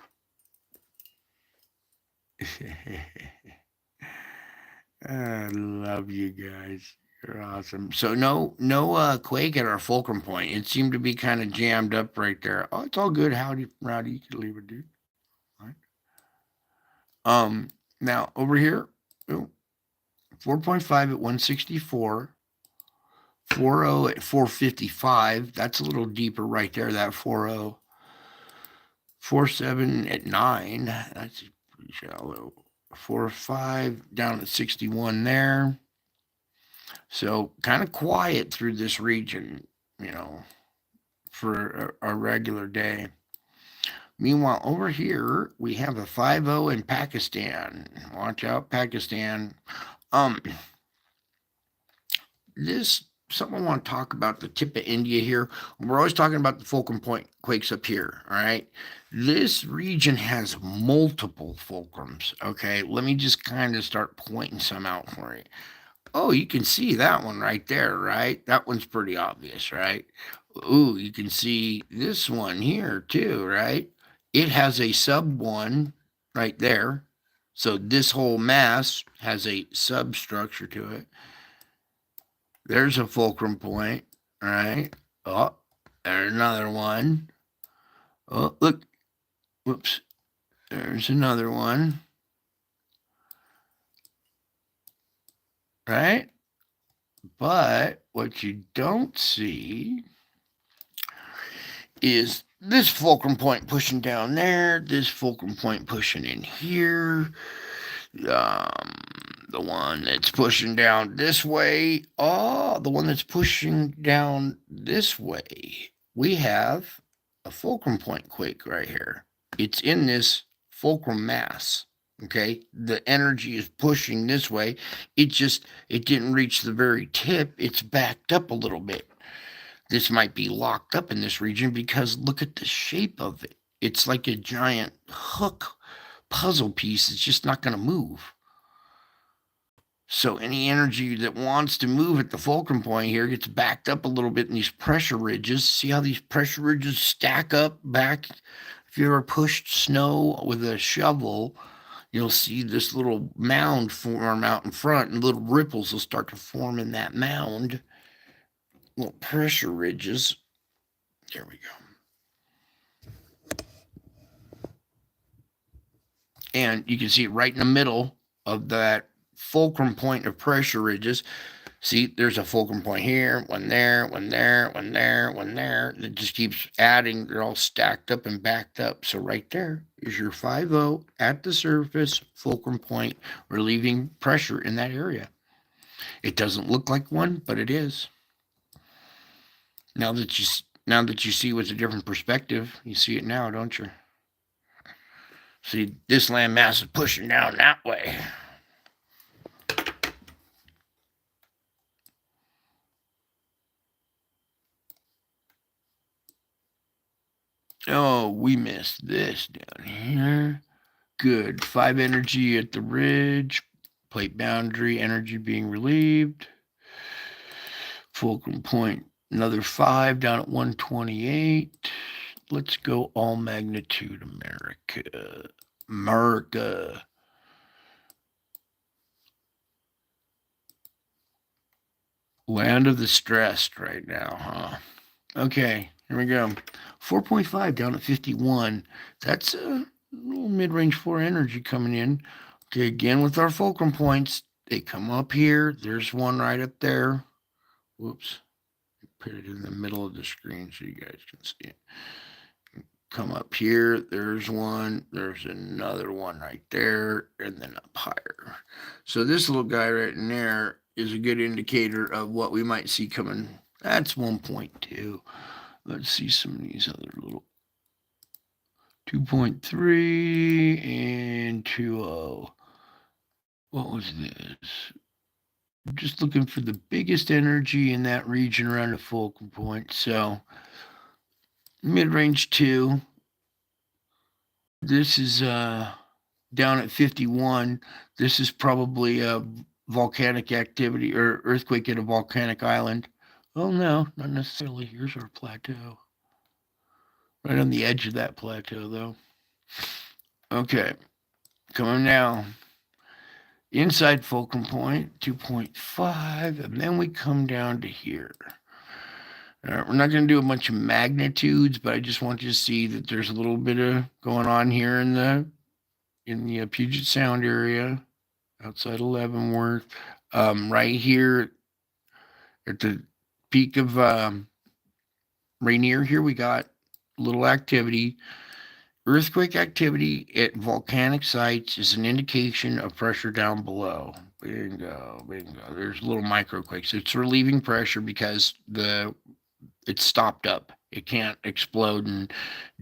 I love you guys. You're awesome. So no quake at our fulcrum point. It seemed to be kind of jammed up right there. Oh, it's all good. Howdy, Rowdy. You can leave it, dude. All right. Now over here, 4.5 at 164, 4.0 at 455. That's a little deeper right there. That 4.0, 4.7 at 9. That's pretty shallow. 4.5 down at 61 there. So kind of quiet through this region, for a regular day. Meanwhile, over here, we have a 5.0 in Pakistan. Watch out, Pakistan. This, something I want to talk about the tip of India here. We're always talking about the fulcrum point quakes up here, all right? This region has multiple fulcrums, okay? Let me just kind of start pointing some out for you. Oh, you can see that one right there, right? That one's pretty obvious, right? Ooh, you can see this one here too, right? It has a sub one right there. So this whole mass has a substructure to it. There's a fulcrum point, right? Oh, there's another one. Oh, look. Whoops. There's another one. Right? But what you don't see is this fulcrum point pushing down there, this fulcrum point pushing in here, the one that's pushing down this way, the one that's pushing down this way. We have a fulcrum point quake right here. It's in this fulcrum mass. Okay, the energy is pushing this way. It didn't reach the very tip. It's backed up a little bit. This might be locked up in this region because look at the shape of it. It's like a giant hook puzzle piece. It's just not going to move. So any energy that wants to move at the fulcrum point here gets backed up a little bit in these pressure ridges. See how these pressure ridges stack up back? If you ever pushed snow with a shovel, you'll see this little mound form out in front, and little ripples will start to form in that mound. Little pressure ridges. There we go. And you can see it right in the middle of that fulcrum point of pressure ridges. See, there's a fulcrum point here, one there, one there, one there, one there. It just keeps adding. They're all stacked up and backed up. So right there is your 5.0 at the surface fulcrum point, relieving pressure in that area. It doesn't look like one, but it is. Now that you see with a different perspective, you see it now, don't you? See, this landmass is pushing down that way. Oh, we missed this down here. Good. 5 energy at the ridge. Plate boundary, energy being relieved. Fulcrum point, another 5 down at 128. Let's go all magnitude America. America. Land of the stressed right now, huh? Okay, here we go. 4.5 down at 51. That's a little mid-range 4 energy coming in. Okay, again with our fulcrum points, they come up here. There's one right up there. Whoops. put it in the middle of the screen so you guys can see it. Come up here, there's one, there's another one right there, and then up higher. So this little guy right in there is a good indicator of what we might see coming. That's 1.2. Let's see some of these other little 2.3 and 2.0. What was this? I'm just looking for the biggest energy in that region around the focal point. So mid-range 2. This is down at 51. This is probably a volcanic activity or earthquake at a volcanic island. Oh, no, not necessarily. Here's our plateau. Right on the edge of that plateau, though. Okay, coming down. Inside focal point, 2.5, and then we come down to here. We're not going to do a bunch of magnitudes, but I just want you to see that there's a little bit of going on here in the Puget Sound area, outside of Leavenworth. Right here at the peak of Rainier here, we got a little activity. Earthquake activity at volcanic sites is an indication of pressure down below. Bingo, bingo. There's little microquakes. It's relieving pressure because it's stopped up. It can't explode and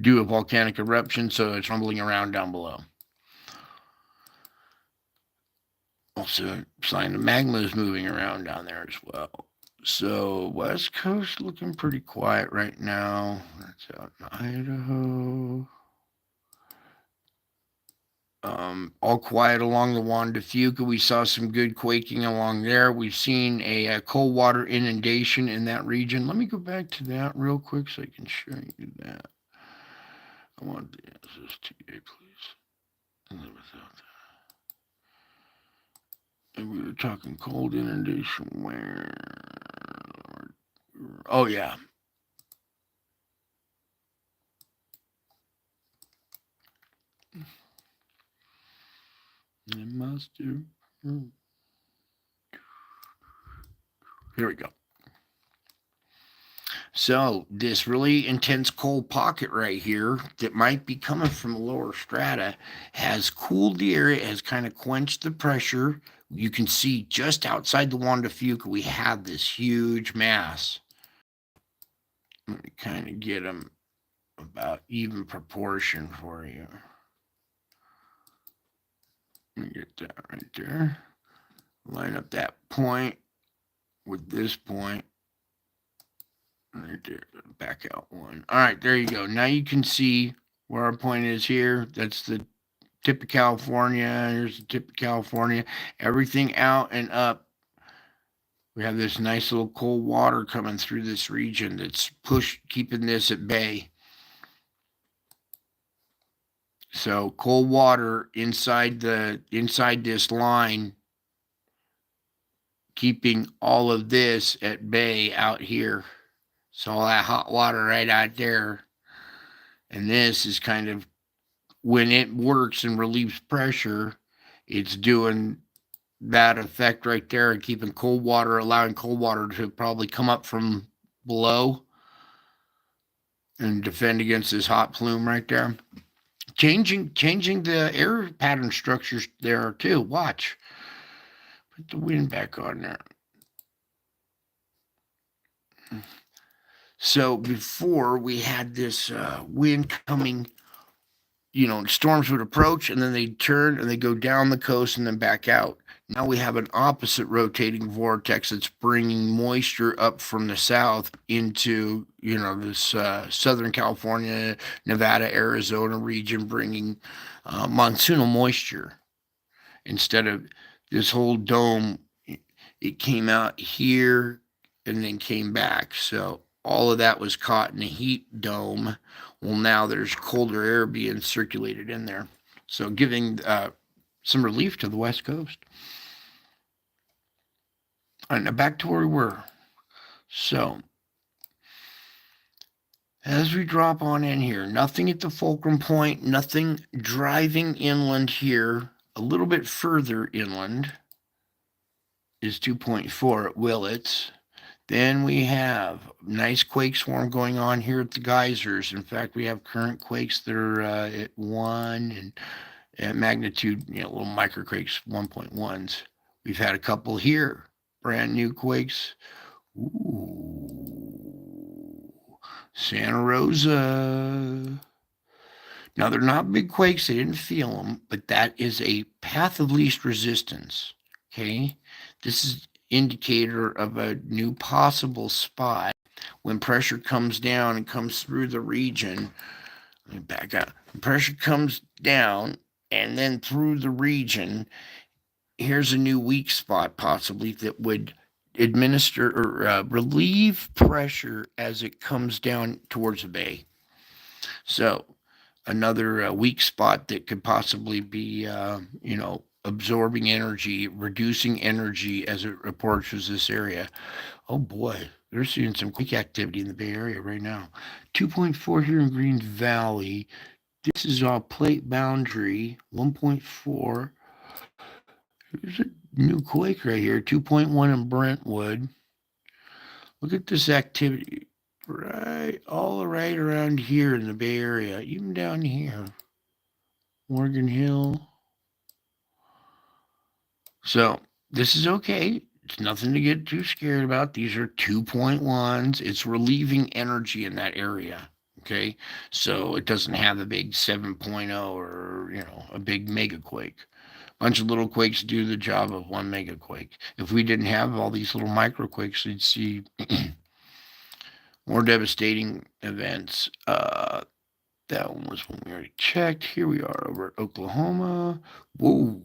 do a volcanic eruption, so it's rumbling around down below. Also, sign the magma is moving around down there as well. So West Coast looking pretty quiet right now. That's out in Idaho. All quiet along the Juan de Fuca. We saw some good quaking along there. We've seen a cold water inundation in that region. Let me go back to that real quick so I can show you that. I want the SSTA, please. And then without that. And we were talking cold inundation where? Oh, yeah. It must do. Here we go. So this really intense cold pocket right here that might be coming from lower strata has cooled the area, has kind of quenched the pressure. You can see just outside the Juan de Fuca, we have this huge mass. Let me kind of get them about even proportion for you. Let me get that right there. Line up that point with this point. Right there, back out one. All right, there you go. Now you can see where our point is here. That's the tip of California. Here's the tip of California. Everything out and up. We have this nice little cold water coming through this region that's keeping this at bay. So cold water inside this line, keeping all of this at bay out here. So all that hot water right out there. And this is kind of, when it works and relieves pressure, it's doing that effect right there and keeping cold water, allowing cold water to probably come up from below and defend against this hot plume right there. Changing the air pattern structures there too. Watch. Put the wind back on there. So before we had this wind coming, storms would approach and then they'd turn and they go down the coast and then back out. Now we have an opposite rotating vortex that's bringing moisture up from the south into, this Southern California, Nevada, Arizona region, bringing monsoonal moisture. Instead of this whole dome, it came out here and then came back. So all of that was caught in a heat dome. Well, now there's colder air being circulated in there. So giving some relief to the West Coast. All right, now back to where we were. So as we drop on in here, nothing at the fulcrum point, nothing driving inland here. A little bit further inland is 2.4 at Willits. Then we have nice quake swarm going on here at the geysers. In fact, we have current quakes that are at 1 and at magnitude, little microquakes, 1.1s. We've had a couple here, brand new quakes. Ooh, Santa Rosa. Now, they're not big quakes. They didn't feel them, but that is a path of least resistance. Okay. This is indicator of a new possible spot when pressure comes down and comes through the region. Let me back up. When pressure comes down and then through the region, here's a new weak spot possibly that would administer or relieve pressure as it comes down towards the bay. So another weak spot that could possibly be, absorbing energy, reducing energy as it approaches this area. Oh boy, they're seeing some quick activity in the Bay Area right now. 2.4 here in Green Valley. This is our plate boundary, 1.4. Here's a new quake right here, 2.1 in Brentwood. Look at this activity all right around here in the Bay Area, even down here. Morgan Hill. So this is okay. It's nothing to get too scared about. These are 2.1s. It's relieving energy in that area. Okay. So it doesn't have a big 7.0 or, a big mega quake. A bunch of little quakes do the job of one mega quake. If we didn't have all these little microquakes, we'd see more devastating events. That one was when we already checked. Here we are over at Oklahoma. Whoa.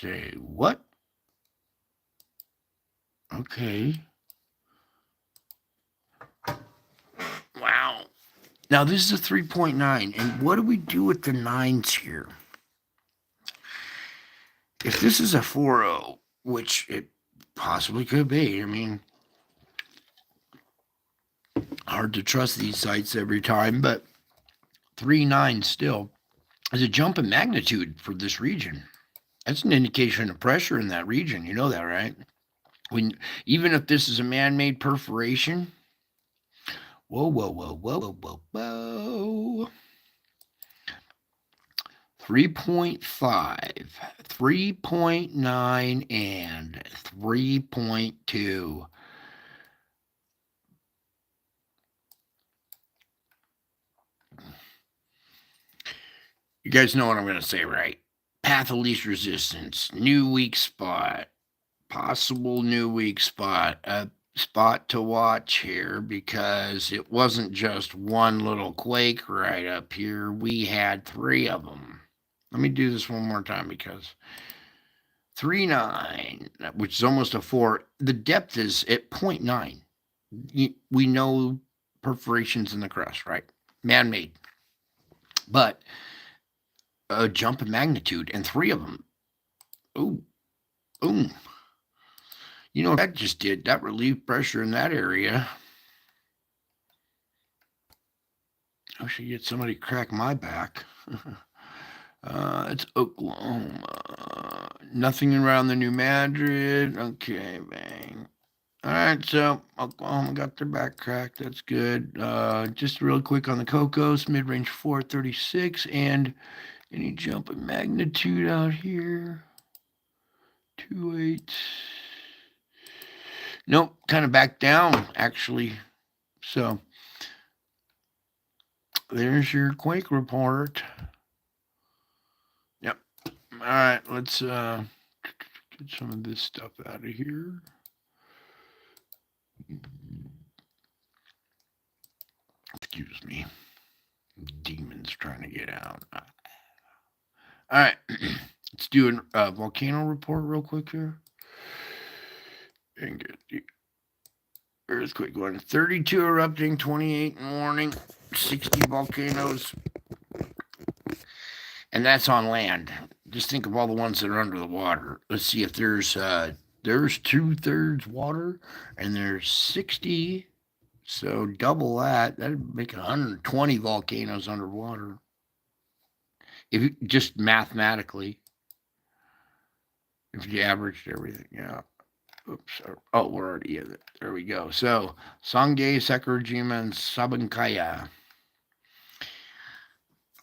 Say what? Okay. Wow. Now this is a 3.9. And what do we do with the 9s here? If this is a 4.0, which it possibly could be, hard to trust these sites every time, but 3.9 still is a jump in magnitude for this region. That's an indication of pressure in that region. You know that, right? Even if this is a man-made perforation, whoa, whoa, whoa, whoa, whoa, whoa, whoa. 3.5, 3.9, and 3.2. You guys know what I'm going to say, right? Path of least resistance, new weak spot, possible new weak spot, a spot to watch here because it wasn't just one little quake right up here. We had 3 of them. Let me do this one more time because 3.9, which is almost a 4, the depth is at 0.9. We know perforations in the crust, right? Man-made. But a jump in magnitude and 3 of them. Ooh, boom. You know what that just did? That relieved pressure in that area. I should get somebody to crack my back. It's Oklahoma. Nothing around the New Madrid. Okay, bang. All right, so Oklahoma got their back cracked. That's good. Just real quick on the Cocos, mid-range 436, and any jump in magnitude out here? 2.8. Nope, kind of back down, actually. So there's your quake report. Yep. All right, let's get some of this stuff out of here. Excuse me. Demons trying to get out. All right, let's do a volcano report real quick here. And get the earthquake going. 32 erupting, 28 in warning, 60 volcanoes. And that's on land. Just think of all the ones that are under the water. Let's see if there's 2/3 water and there's 60. So double that. That'd make 120 volcanoes underwater. If you just mathematically, if you averaged everything, yeah. Oops. Oh, we're already in it. There we go. So, Sangay, Sakurajima, and Sabankaya.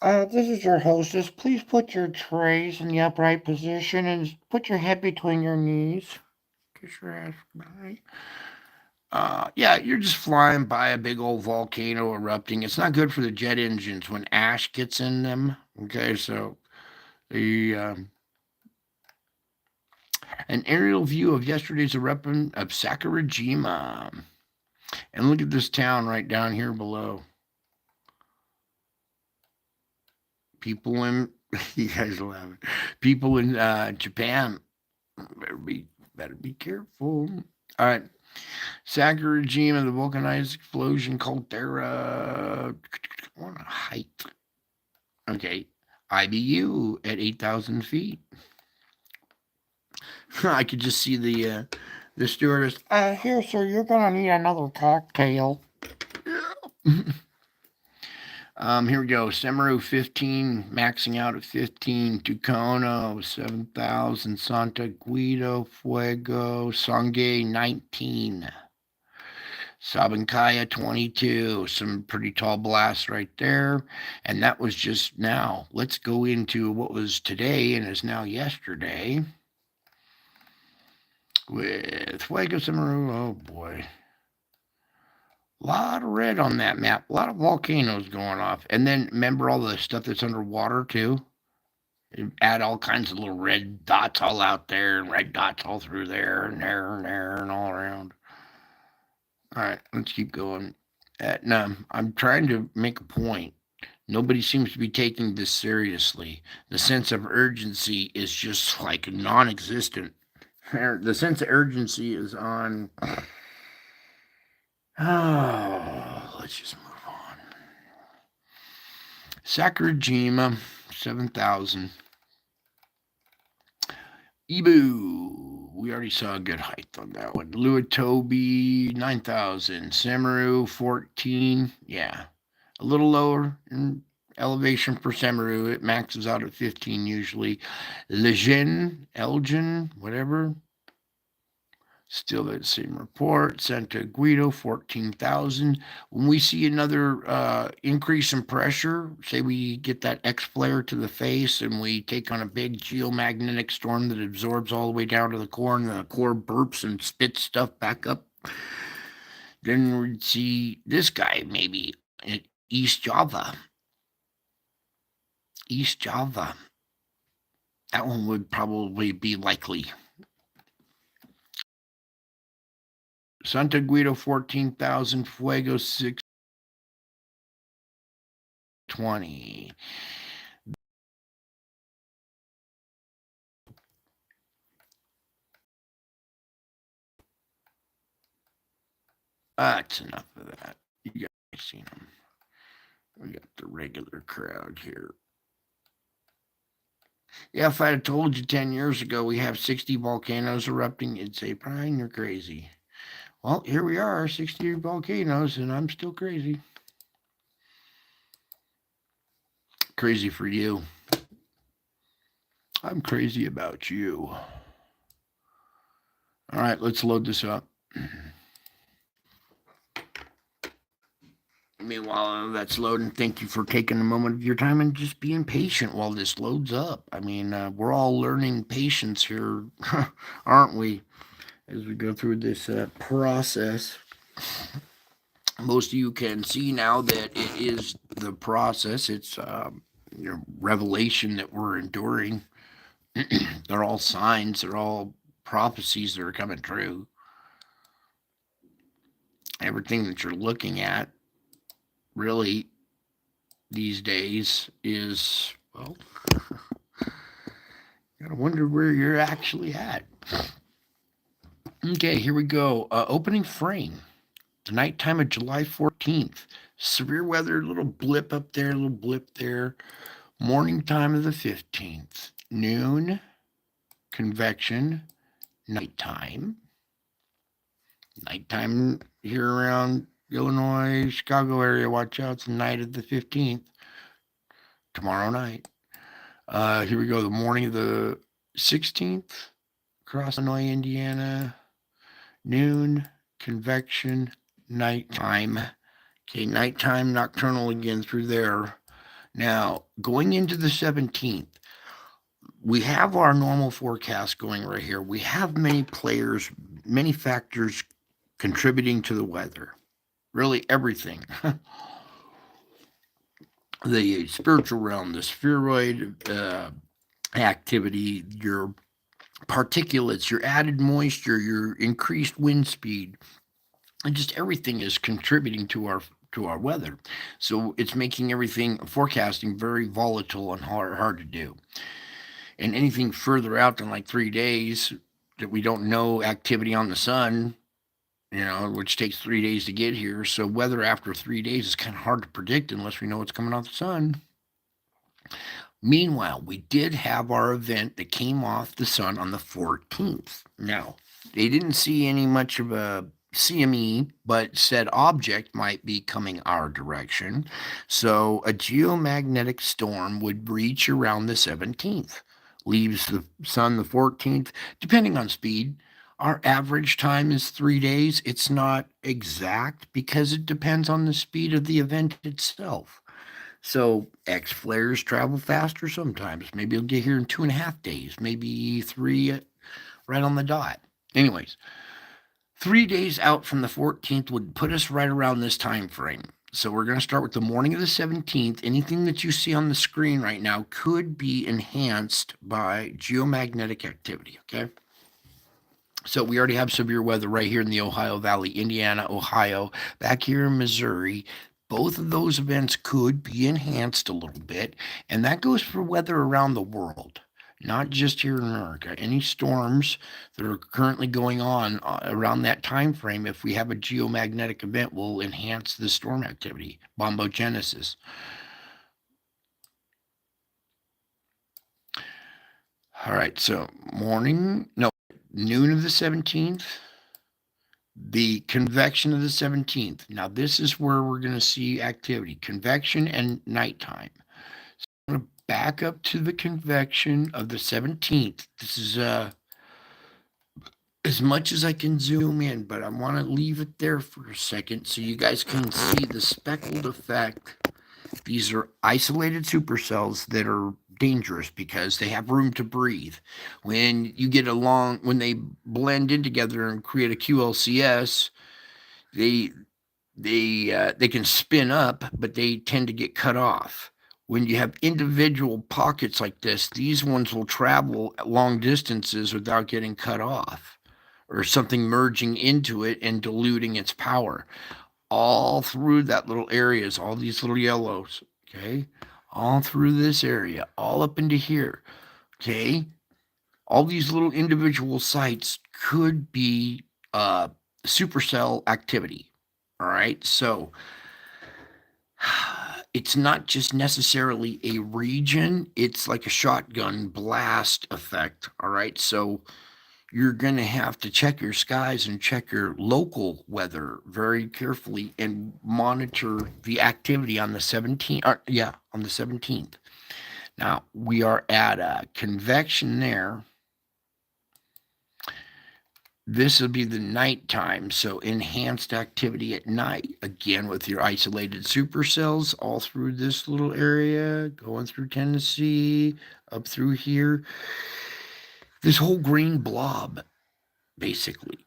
This is your hostess. Please put your trays in the upright position and put your head between your knees. Kiss your ass goodbye. Yeah, you're just flying by a big old volcano erupting. It's not good for the jet engines when ash gets in them. Okay, so the an aerial view of yesterday's eruption of Sakurajima. And look at this town right down here below. People in you guys are laughing. People in Japan better be careful. All right. Sakurajima, the volcanized explosion caldera. What a height. Okay. IBU at 8,000 feet. I could just see the stewardess. Here, sir, you're gonna need another cocktail. Here we go. Semaru 15, maxing out at 15. Tucano 7,000. Santa Guido Fuego. Sangay 19. Sabankaya 22. Some pretty tall blasts right there. And that was just now. Let's go into what was today and is now yesterday. With Fuego Semaru. Oh boy. A lot of red on that map. A lot of volcanoes going off. And then remember all the stuff that's underwater too? Add all kinds of little red dots all out there and red dots all through there and there and there and all around. All right, let's keep going. No, I'm trying to make a point. Nobody seems to be taking this seriously. The sense of urgency is just like non existent. The sense of urgency is on. Oh, let's just move on. Sakurajima, 7,000. Ibu, we already saw a good height on that one. Luatobi, 9,000. Semaru, 14. Yeah, a little lower in elevation for Semaru. It maxes out at 15 usually. Elgin, whatever. Still that same report. Santa Guido, 14,000. When we see another increase in pressure, say we get that X flare to the face and we take on a big geomagnetic storm that absorbs all the way down to the core and the core burps and spits stuff back up, then we'd see this guy maybe in East Java. East Java. That one would probably be likely. Santa Guido, 14,000. Fuego, 620. That's enough of that. You guys seen them. We got the regular crowd here. Yeah, if I had told you 10 years ago we have 60 volcanoes erupting, you'd say, Brian, you're crazy. Well, here we are, 60 volcanoes, and I'm still crazy. Crazy for you. I'm crazy about you. All right, let's load this up. Meanwhile, that's loading. Thank you for taking a moment of your time and just being patient while this loads up. I mean, we're all learning patience here, aren't we? As we go through this process. Most of you can see now that it is the process. It's revelation that we're enduring. They're all signs. They're all prophecies that are coming true. Everything that you're looking at really these days is, well, gotta wonder where you're actually at. Okay, here we go. Opening frame. The nighttime of July 14th. Severe weather, little blip up there, little blip there. Morning time of the 15th. Noon, convection, nighttime. Nighttime here around Illinois, Chicago area. Watch out, it's the night of the 15th. Tomorrow night. Here we go. The morning of the 16th. Across Illinois, Indiana. noon, convection, nighttime. Okay, nighttime, nocturnal again through there. Now, going into the 17th, we have our normal forecast going right here. We have many players, many factors contributing to the weather. Really, everything. The spiritual realm, the spheroid activity, your particulates, your added moisture, your increased wind speed, and just everything is contributing to our weather. So it's making everything forecasting very volatile and hard to do. And anything further out than like 3 days that we don't know activity on the sun, which takes 3 days to get here. So weather after 3 days is kind of hard to predict unless we know what's coming off the sun. Meanwhile, we did have our event that came off the sun on the 14th. Now, they didn't see any much of a CME, but said object might be coming our direction. So a geomagnetic storm would reach around the 17th, leaves the sun the 14th, depending on speed. Our average time is 3 days. It's not exact because it depends on the speed of the event itself. So X flares travel faster sometimes. Maybe it'll get here in 2.5 days, maybe three right on the dot. Anyways, 3 days out from the 14th would put us right around this time frame. So we're going to start with the morning of the 17th. Anything that you see on the screen right now could be enhanced by geomagnetic activity, okay? So we already have severe weather right here in the Ohio Valley, Indiana, Ohio, back here in Missouri. Both of those events could be enhanced a little bit, and that goes for weather around the world, not just here in America. Any storms that are currently going on around that time frame, if we have a geomagnetic event, will enhance the storm activity, bombogenesis. All right, so noon of the 17th, the convection of the 17th. Now, this is where we're going to see activity, convection and nighttime. So I'm going to back up to the convection of the 17th. This is as much as I can zoom in, but I want to leave it there for a second so you guys can see the speckled effect. These are isolated supercells that are dangerous because they have room to breathe. When they blend in together and create a QLCS, they can spin up, but they tend to get cut off. When you have individual pockets like this, these ones will travel long distances without getting cut off, or something merging into it and diluting its power. All through that little areas, all these little yellows, okay? All through this area, all up into here, okay? All these little individual sites could be supercell activity, all right? So it's not just necessarily a region, it's like a shotgun blast effect, all right? So you're going to have to check your skies and check your local weather very carefully and monitor the activity on the 17th. On the 17th. Now, we are at a convection there. This will be the nighttime, so enhanced activity at night, again with your isolated supercells all through this little area, going through Tennessee, up through here. This whole green blob, basically,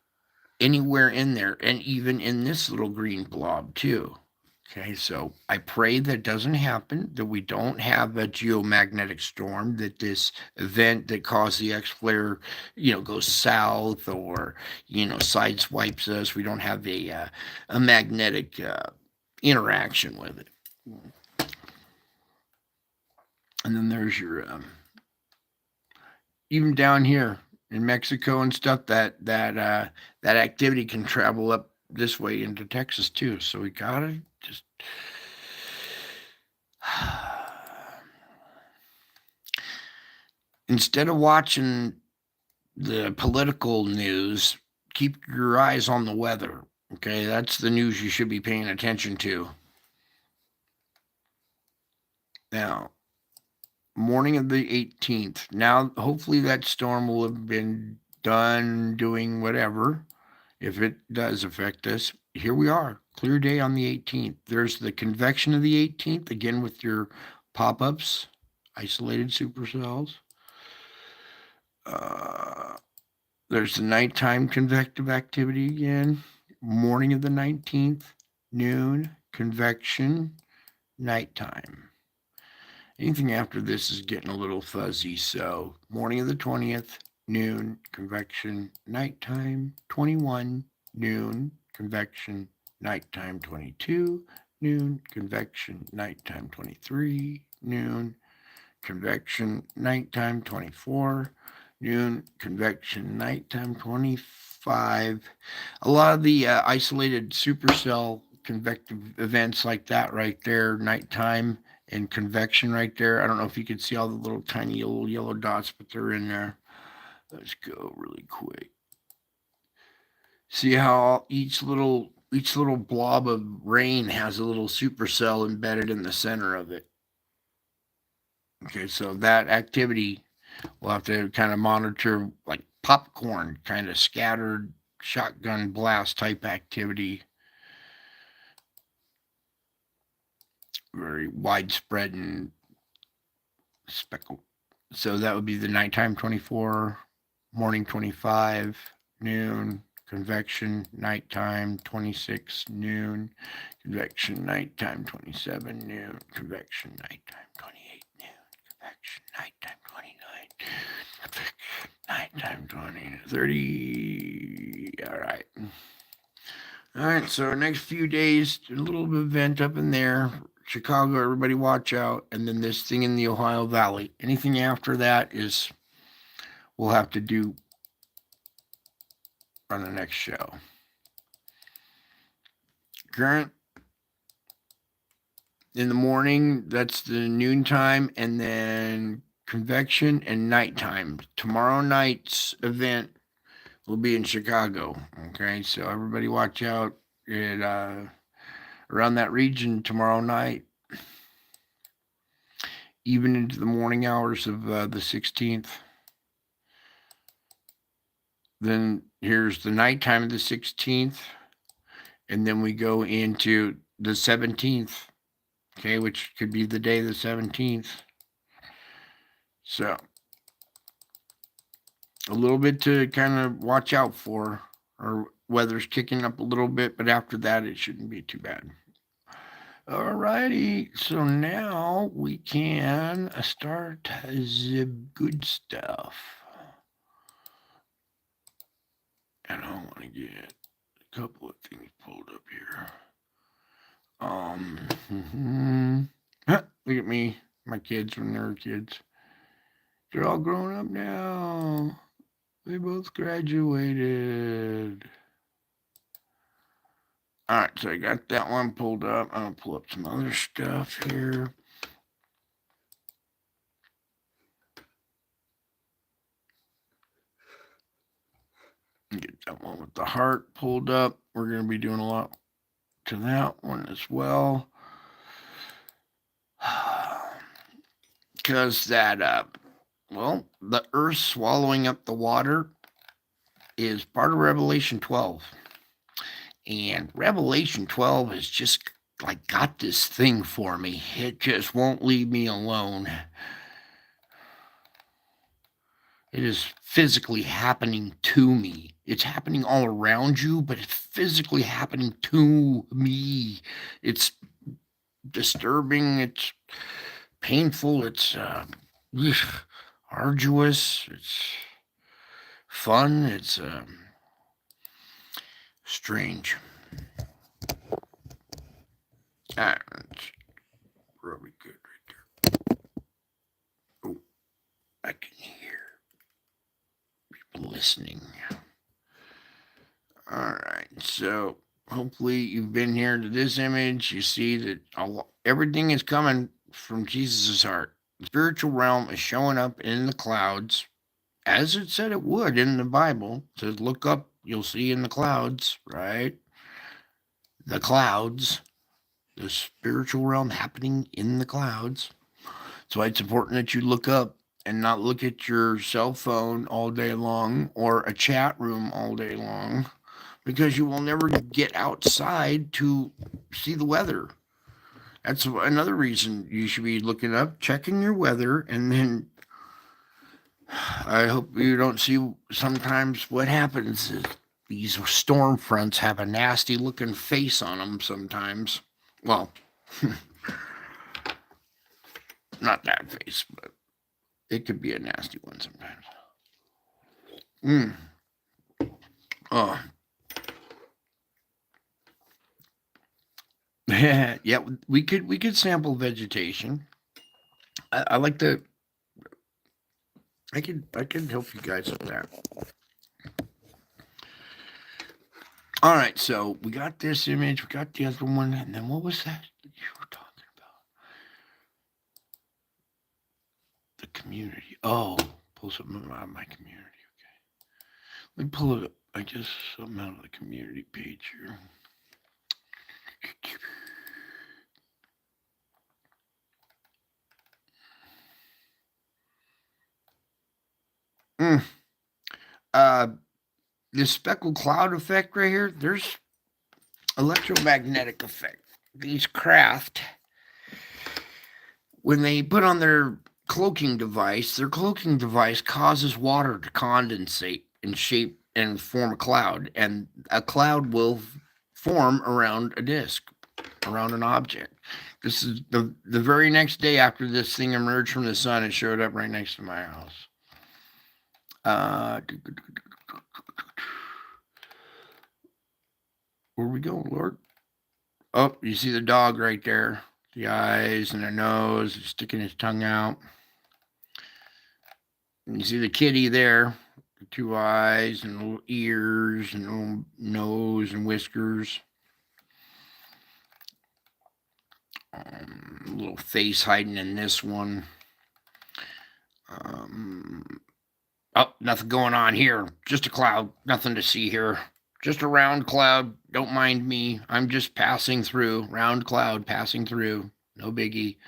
anywhere in there, and even in this little green blob too. Okay, so I pray that doesn't happen, that we don't have a geomagnetic storm, that this event that caused the X flare, goes south or, sideswipes us. We don't have a magnetic interaction with it. And then there's your, even down here in Mexico and stuff, that activity can travel up this way into Texas too. So we gotta just instead of watching the political news, keep your eyes on the weather. Okay, that's the news you should be paying attention to. Now, morning of the 18th. Now, hopefully that storm will have been done doing whatever, if it does affect us, here we are. Clear day on the 18th. There's the convection of the 18th, again with your pop ups, isolated supercells. Uh, there's the nighttime convective activity again. Morning of the 19th, noon, convection, nighttime. Anything after this is getting a little fuzzy. So, morning of the 20th, noon, convection, nighttime, 21, noon, convection, nighttime, 22, noon, convection, nighttime, 23, noon, convection, nighttime, 24, noon, convection, nighttime, 25. A lot of the isolated supercell convective events like that right there, nighttime and convection right there. I don't know if you can see all the little tiny little yellow dots, but they're in there. Let's go really quick. See how each little blob of rain has a little supercell embedded in the center of it. Okay, so that activity we'll have to kind of monitor, like popcorn, kind of scattered shotgun blast type activity. Very widespread and speckled. So that would be the nighttime 24, morning 25, noon, convection, nighttime 26, noon, convection, nighttime 27, noon, convection, nighttime 28, noon, convection, nighttime 29, nighttime 20, 30. All right. All right, so next few days, a little bit of vent up in there. Chicago, everybody watch out. And then this thing in the Ohio Valley. Anything after that is we'll have to do on the next show. Current in the morning, that's the noontime, and then convection and nighttime. Tomorrow night's event will be in Chicago. Okay, so everybody watch out. It around that region tomorrow night, even into the morning hours of the 16th. Then here's the nighttime of the 16th, and then we go into the 17th, okay, which could be the day of the 17th. So a little bit to kind of watch out for. Our weather's kicking up a little bit, but after that, it shouldn't be too bad. All righty, so now we can start the good stuff. And I want to get a couple of things pulled up here. Look at me, my kids when they were kids. They're all grown up now. They both graduated. All right, so I got that one pulled up. I'm gonna pull up some other stuff here. Get that one with the heart pulled up. We're gonna be doing a lot to that one as well. Because that, the earth swallowing up the water is part of Revelation 12. And Revelation 12 has just like got this thing for me. It just won't leave me alone. It is physically happening to me. It's happening all around you, but it's physically happening to me. It's disturbing. It's painful. It's arduous. It's fun. It's strange. That's probably good right there. Oh, I can hear people listening. All right, so hopefully you've been here to this image. You see that everything is coming from Jesus' heart. The spiritual realm is showing up in the clouds, as it said it would in the Bible. It says, look up, you'll see in the clouds, right? The clouds, the spiritual realm happening in the clouds. So it's important that you look up and not look at your cell phone all day long or a chat room all day long, because you will never get outside to see the weather. That's another reason you should be looking up, checking your weather, and then I hope you don't see sometimes what happens is these storm fronts have a nasty looking face on them sometimes. Well, not that face, but it could be a nasty one sometimes. Oh. Yeah, we could sample vegetation. I like the I can help you guys with that. All right, so we got this image, we got the other one, and then what was that you were talking about? The community. Oh, pull something out of my community. Okay, let me pull it up. I guess something out of the community page here. Uh, this speckled cloud effect right here. There's electromagnetic effect. These craft, when they put on their cloaking device causes water to condensate and shape and form a cloud, and a cloud will form around a disk, around an object. This is the very next day after this thing emerged from the sun. It showed up right next to my house. Where are we going, Lord? Oh, you see the dog right there. The eyes and the nose, sticking his tongue out. And you see the kitty there, the two eyes and little ears and little nose and whiskers. Little face hiding in this one. Oh, nothing going on here. Just a cloud. Nothing to see here. Just a round cloud. Don't mind me. I'm just passing through. Round cloud passing through. No biggie.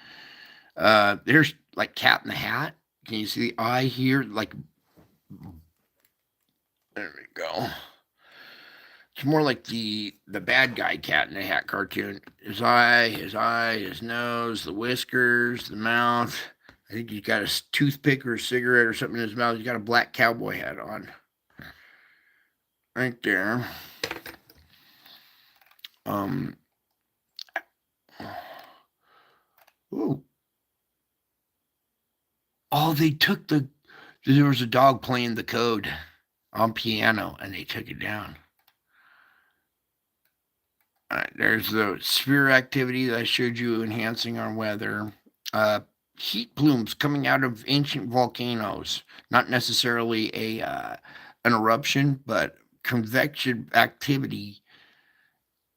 There's like Cat in the Hat. Can you see the eye here? Like, there we go. It's more like the bad guy Cat in the Hat cartoon. His eye, his nose, the whiskers, the mouth. I think he's got a toothpick or a cigarette or something in his mouth. He's got a black cowboy hat on. Right there. Ooh. Oh, they took there was a dog playing the code on piano and they took it down. All right, there's the sphere activity that I showed you enhancing our weather. Heat plumes coming out of ancient volcanoes, not necessarily an eruption, but convection activity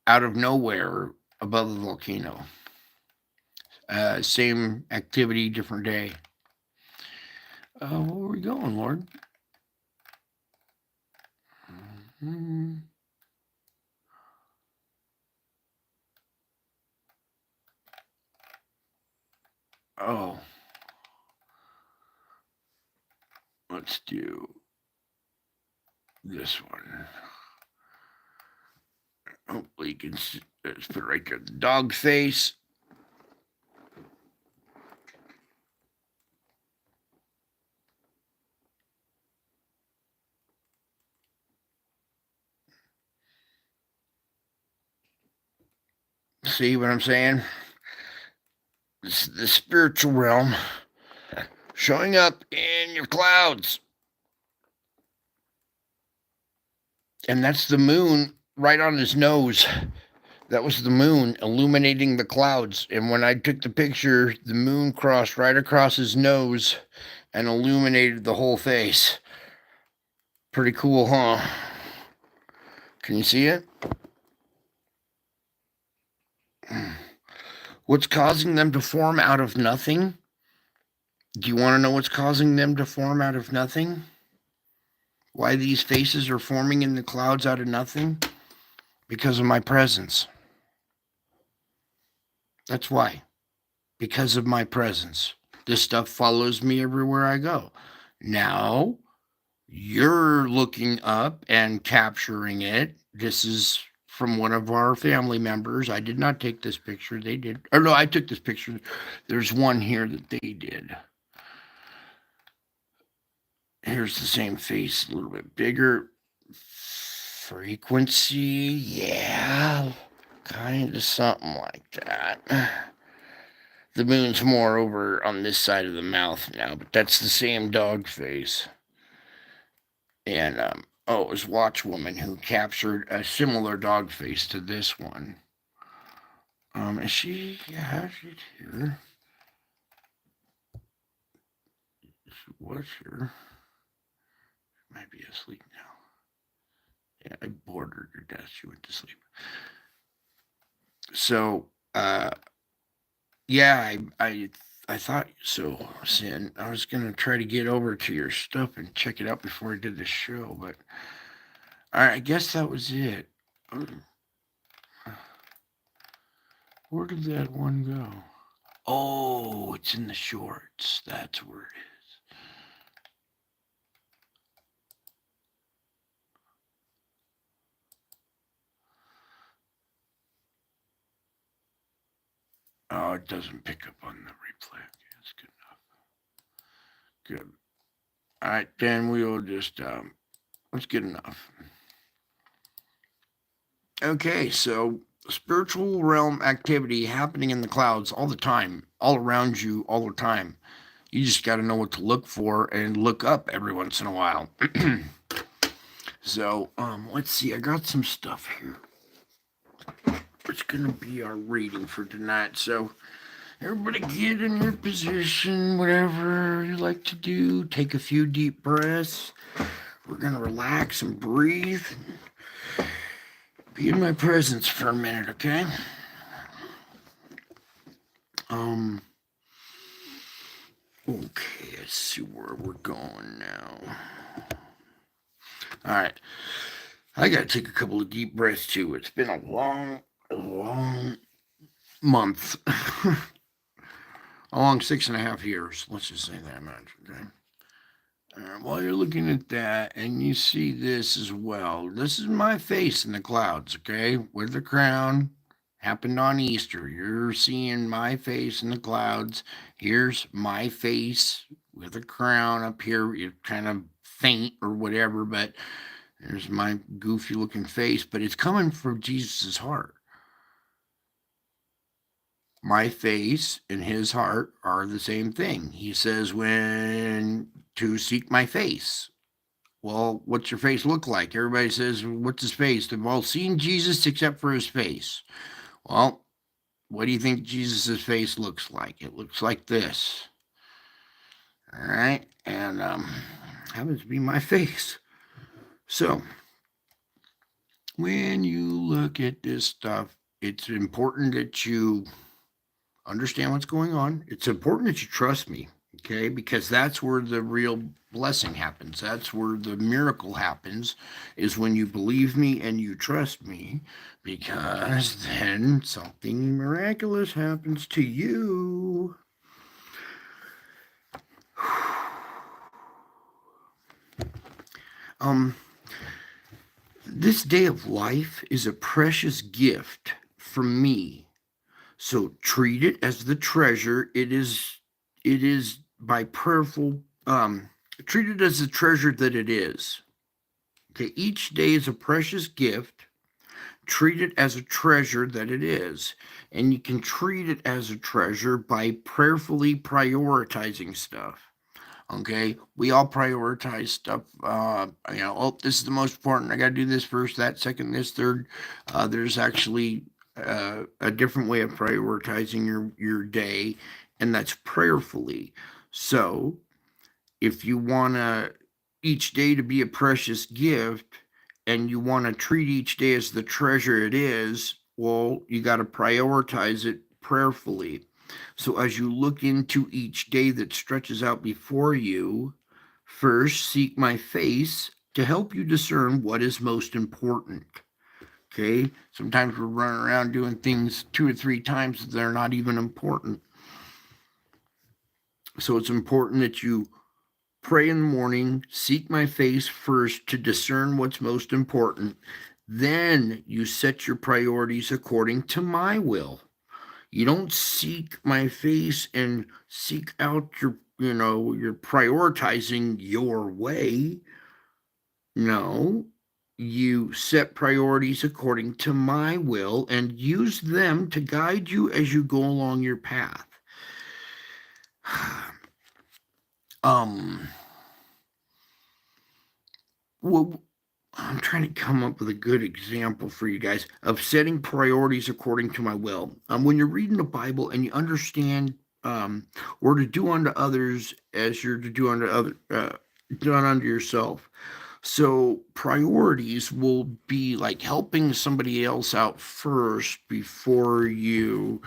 out of nowhere above the volcano. Same activity, different day. Where are we going, Lord? Oh. Let's do this one. Hopefully you can see, let's put it right there, the dog face. See what I'm saying? This is the spiritual realm showing up in your clouds. And that's the moon right on his nose. That was the moon illuminating the clouds. And when I took the picture, the moon crossed right across his nose and illuminated the whole face. Pretty cool, huh? Can you see it? What's causing them to form out of nothing? Do you want to know what's causing them to form out of nothing? Why these faces are forming in the clouds out of nothing? Because of my presence. That's why. Because of my presence. This stuff follows me everywhere I go. Now, you're looking up and capturing it This is from one of our family members. I did not take this picture. They did. Or no, I took this picture. There's one here that they did. Here's the same face, a little bit bigger. Frequency, yeah, kind of something like that. The moon's more over on this side of the mouth now, but that's the same dog face. And it was Watchwoman who captured a similar dog face to this one. Is she? Yeah, she's here. She was here. She might be asleep now. Yeah, I bored her to death. She went to sleep. So, yeah, I thought so, Sin. I was gonna try to get over to your stuff and check it out before I did the show, but all right, I guess that was it. Where did that one go? Oh, it's in the shorts. That's where it is. Oh, it doesn't pick up on the replay. Okay, that's good enough. Good. All right, then we will just that's good enough. Okay, so spiritual realm activity happening in the clouds all the time, all around you, all the time. You just got to know what to look for and look up every once in a while. So, let's see. I got some stuff here. It's gonna be our reading for tonight. So, everybody get in your position, whatever you like to do. Take a few deep breaths. We're gonna relax and breathe. Be in my presence for a minute, okay? Okay, let's see where we're going now. All right. I gotta take a couple of deep breaths too. It's been a long month. A long 6.5 years. Let's just say that much, okay? While you're looking at that, and you see this as well, this is my face in the clouds, okay? With the crown, happened on Easter. You're seeing my face in the clouds. Here's my face with a crown up here. You're kind of faint or whatever, but there's my goofy looking face, but it's coming from Jesus' heart. My face and his heart are the same thing. He says, when to seek my face. Well, what's your face look like? Everybody says, what's his face? They've all seen Jesus except for his face. Well, what do you think Jesus' face looks like? It looks like this. All right. And happens to be my face. So, when you look at this stuff, it's important that you understand what's going on. It's important that you trust me, okay? Because that's where the real blessing happens. That's where the miracle happens, is when you believe me and you trust me, because then something miraculous happens to you. This day of life is a precious gift from me. So treat it as the treasure it is by prayerful treat it as the treasure that it is. Okay, each day is a precious gift. Treat it as a treasure that it is. And you can treat it as a treasure by prayerfully prioritizing stuff. Okay, we all prioritize stuff. Oh, this is the most important. I got to do this first, that second, this third. There's actually a different way of prioritizing your day, and that's prayerfully. So, if you want each day to be a precious gift, and you want to treat each day as the treasure it is, well, you got to prioritize it prayerfully. So as you look into each day that stretches out before you, first seek my face to help you discern what is most important. Okay? Sometimes we're running around doing things 2 or 3 times that they're not even important. So it's important that you pray in the morning, seek my face first to discern what's most important. Then you set your priorities according to my will. You don't seek my face and seek out you're prioritizing your way. No, you set priorities according to my will and use them to guide you as you go along your path. Well, I'm trying to come up with a good example for you guys of setting priorities according to my will. When you're reading the Bible and you understand, or to do unto others as you're to do unto done unto yourself. So priorities will be like helping somebody else out first before your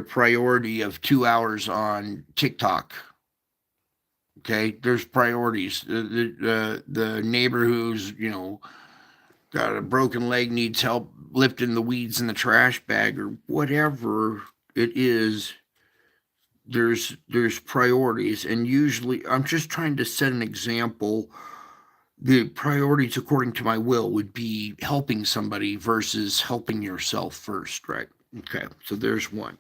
priority of 2 hours on TikTok. Okay, there's priorities. The neighbor who's got a broken leg needs help lifting the weeds in the trash bag or whatever it is. There's priorities, and usually I'm just trying to set an example. The priorities according to my will would be helping somebody versus helping yourself first, right? Okay, so there's one.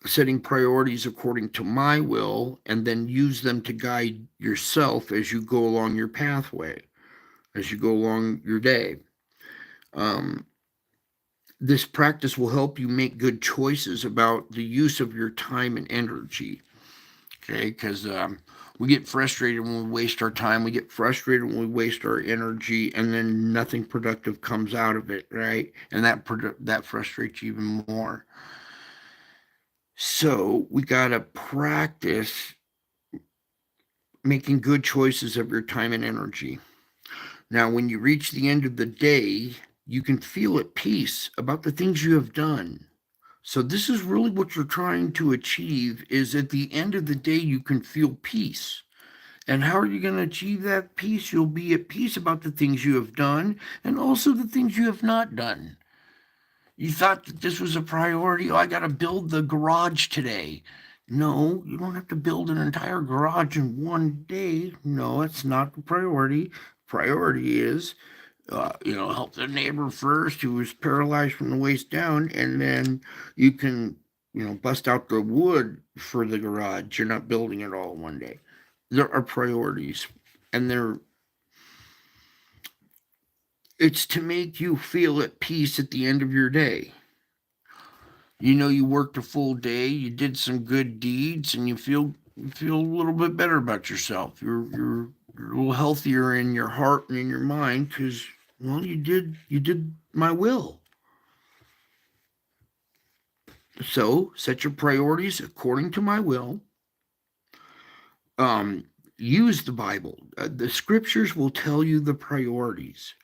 Setting priorities according to my will, and then use them to guide yourself as you go along your pathway, as you go along your day. This practice will help you make good choices about the use of your time and energy. Okay, because we get frustrated when we waste our time. We get frustrated when we waste our energy, and then nothing productive comes out of it, right? And that frustrates you even more. So we got to practice making good choices of your time and energy. Now, when you reach the end of the day, you can feel at peace about the things you have done. So this is really what you're trying to achieve, is at the end of the day, you can feel peace. And how are you going to achieve that peace? You'll be at peace about the things you have done and also the things you have not done. You thought that this was a priority. Oh, I got to build the garage today. No, you don't have to build an entire garage in one day. No, it's not the priority. Priority is, help the neighbor first who was paralyzed from the waist down, and then you can, bust out the wood for the garage. You're not building it all in one day. There are priorities, and it's to make you feel at peace at the end of your day. You worked a full day, you did some good deeds, and you feel a little bit better about yourself. You're a little healthier in your heart and in your mind because, well, you did my will. So set your priorities according to my will. Use the Bible. The scriptures will tell you the priorities.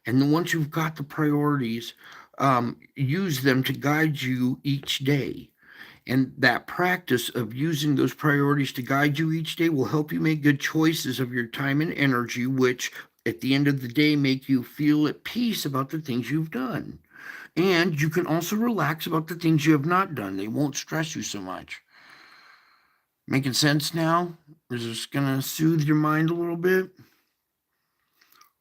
And then once you've got the priorities, use them to guide you each day. And that practice of using those priorities to guide you each day will help you make good choices of your time and energy, which at the end of the day make you feel at peace about the things you've done. And you can also relax about the things you have not done. They won't stress you so much. Making sense now? Is this going to soothe your mind a little bit?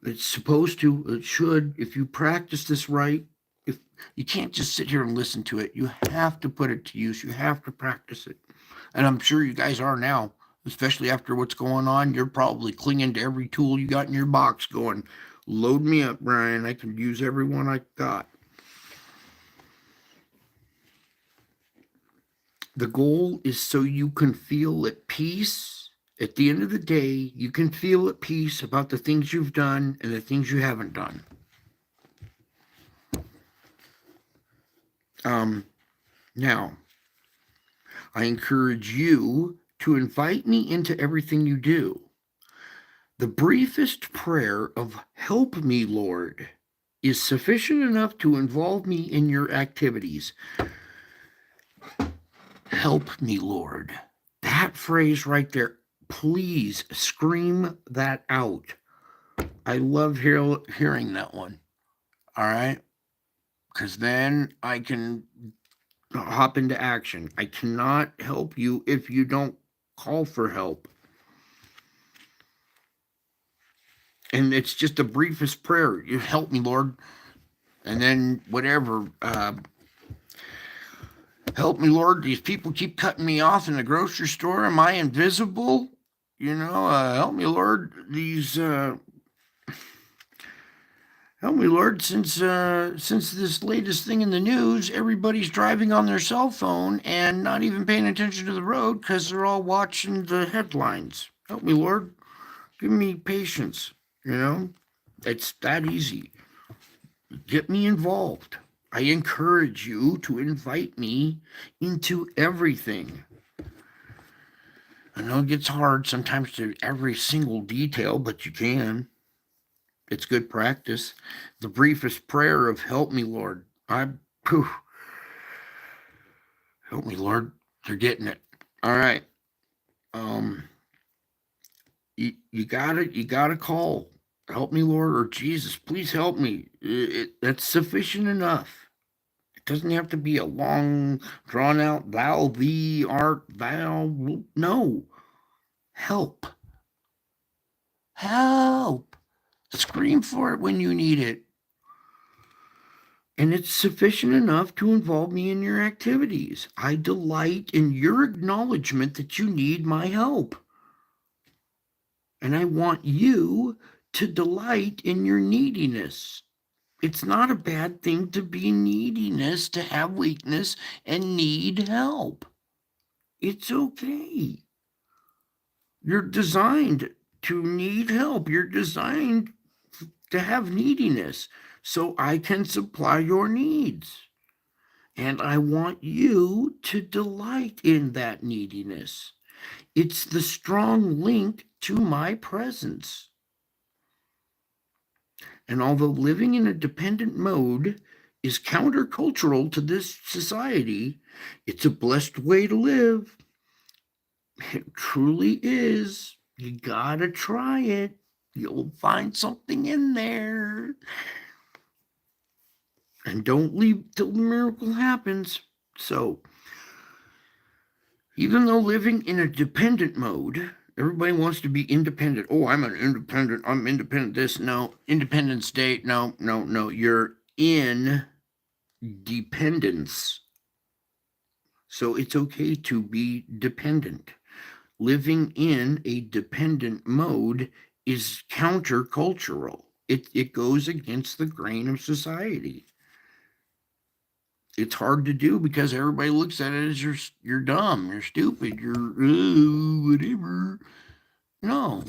It's supposed to. It should. If you practice this right, if you can't just sit here and listen to it, you have to put it to use. You have to practice it. And I'm sure you guys are now, especially after what's going on. You're probably clinging to every tool you got in your box going, load me up, Brian. I can use every one I got. The goal is so you can feel at peace. At the end of the day, you can feel at peace about the things you've done and the things you haven't done. Now, I encourage you to invite me into everything you do. The briefest prayer of "Help me, Lord," is sufficient enough to involve me in your activities. Help me, Lord. That phrase right there, please scream that out. I love hearing that one. All right? Because then I can hop into action. I cannot help you if you don't call for help. And it's just the briefest prayer. You help me, Lord. And then whatever. Help me, Lord. These people keep cutting me off in the grocery store. Am I invisible? Help me, Lord. Help me, Lord. Since this latest thing in the news, everybody's driving on their cell phone and not even paying attention to the road because they're all watching the headlines. Help me, Lord. Give me patience. It's that easy. Get me involved. I encourage you to invite me into everything. I know it gets hard sometimes to every single detail, but you can. It's good practice. The briefest prayer of help me, Lord. Help me, Lord. They're getting it. All right. Um, you gotta call. Help me, Lord, or Jesus, please help me. That's sufficient enough. It doesn't have to be a long, drawn out, thou, thee, art, thou. No. Help. Help. Scream for it when you need it. And it's sufficient enough to involve me in your activities. I delight in your acknowledgement that you need my help. And I want you to delight in your neediness. It's not a bad thing to be neediness, to have weakness and need help. It's okay. You're designed to need help. You're designed to have neediness so I can supply your needs. And I want you to delight in that neediness. It's the strong link to my presence. And although living in a dependent mode is countercultural to this society, it's a blessed way to live. It truly is. You gotta try it. You'll find something in there. And don't leave till the miracle happens. So, even though living in a dependent mode, everybody wants to be independent. Oh, I'm independent this. No, independent state. No. You're in dependence. So it's okay to be dependent. Living in a dependent mode is countercultural. It goes against the grain of society. It's hard to do because everybody looks at it as you're dumb, you're stupid, you're whatever. No,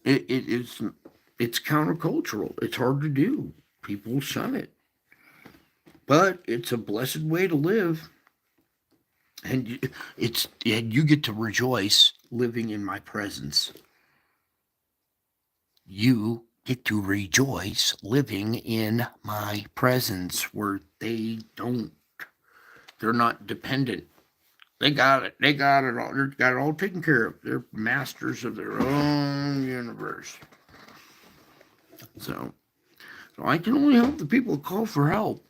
it's countercultural. It's hard to do. People shun it, but it's a blessed way to live, and you get to rejoice living in my presence. You get to rejoice living in my presence, where they're not dependent. They got it. They got it all. They got it all taken care of. They're masters of their own universe. So I can only help the people who call for help.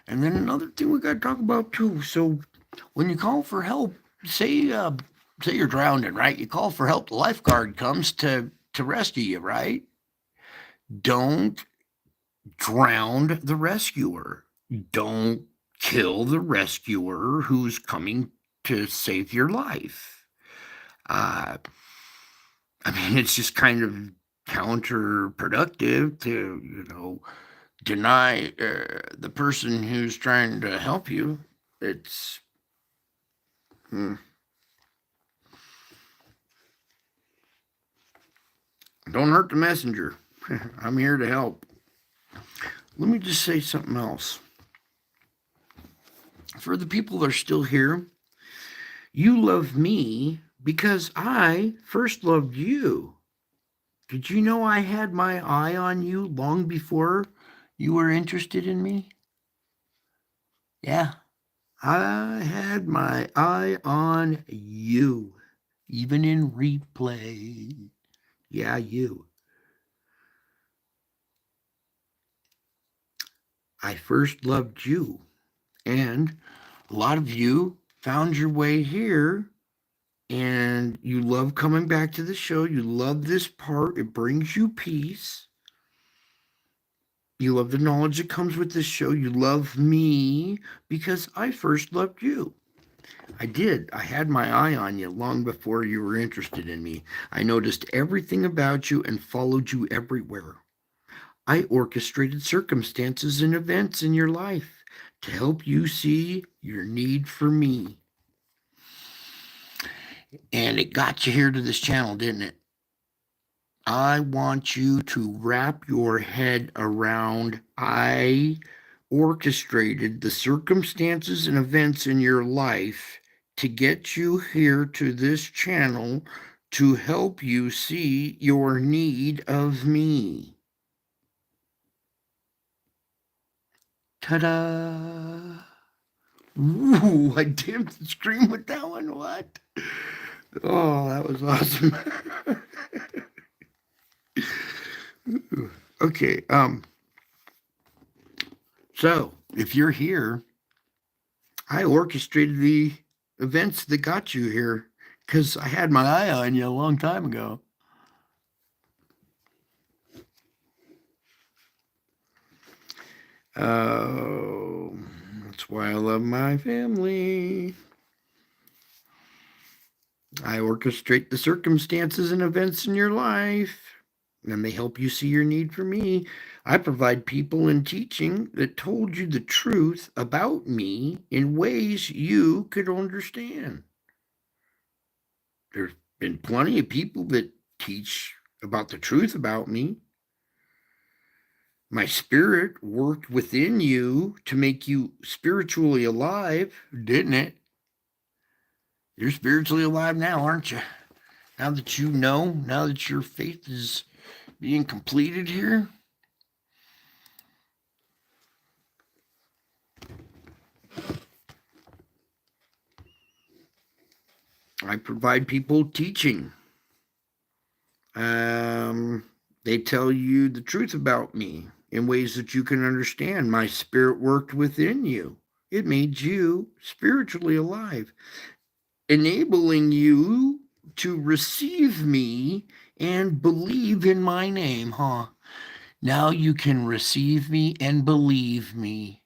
And then another thing we got to talk about too. So when you call for help, say you're drowning, right? You call for help. The lifeguard comes to rescue you, right? Don't drown the rescuer. Don't kill the rescuer who's coming to save your life. It's just kind of counterproductive to, deny the person who's trying to help you. It's don't hurt the messenger. I'm here to help. Let me just say something else. For the people that are still here, you love me because I first loved you. Did you know I had my eye on you long before you were interested in me? Yeah, I had my eye on you, even in replay. Yeah, you. I first loved you. And a lot of you found your way here and you love coming back to the show. You love this part. It brings you peace. You love the knowledge that comes with this show. You love me because I first loved you. I did. I had my eye on you long before you were interested in me. I noticed everything about you and followed you everywhere. I orchestrated circumstances and events in your life to help you see your need for me. And it got you here to this channel, didn't it? I want you to wrap your head around I orchestrated the circumstances and events in your life to get you here to this channel to help you see your need of me. Ta-da! Ooh, I dimmed the screen with that one. What? Oh, that was awesome. Okay, so if you're here, I orchestrated the events that got you here because I had my eye on you a long time ago. Oh, that's why I love my family. I orchestrate the circumstances and events in your life, and they help you see your need for me. I provide people and teaching that told you the truth about me in ways you could understand. There's been plenty of people that teach about the truth about me. My spirit worked within you to make you spiritually alive, didn't it? You're spiritually alive now, aren't you? Now that you know, now that your faith is being completed here. I provide people teaching. They tell you the truth about me in ways that you can understand. My spirit worked within you. It made you spiritually alive, enabling you to receive me and believe in my name, huh? Now you can receive me and believe me.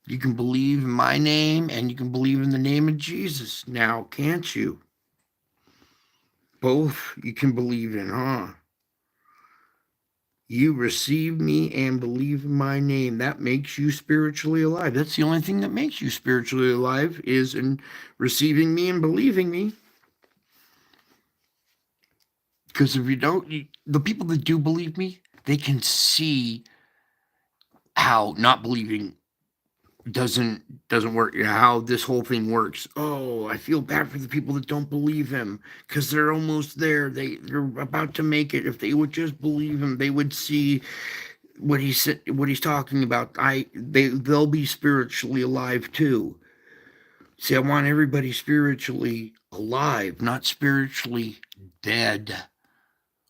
You can believe in my name and you can believe in the name of Jesus now, can't you? Both you can believe in, huh? You receive me and believe in my name. That makes you spiritually alive. That's the only thing that makes you spiritually alive is in receiving me and believing me. Because if you don't, the people that do believe me, they can see how not believing doesn't work, how this whole thing works. Oh, I feel bad for the people that don't believe him because they're almost there. They're about to make it. If they would just believe him, they would see what he said, what he's talking about. They'll be spiritually alive too. See, I want everybody spiritually alive, not spiritually dead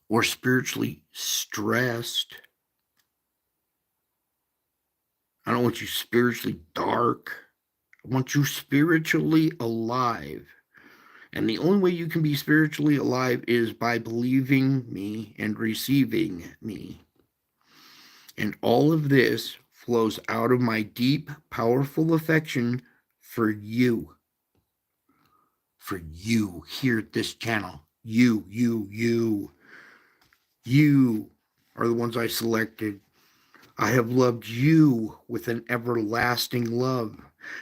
or spiritually stressed. I don't want you spiritually dark. I want you spiritually alive. And the only way you can be spiritually alive is by believing me and receiving me. And all of this flows out of my deep, powerful affection for you. For you here at this channel. You are the ones I selected. I have loved you with an everlasting love.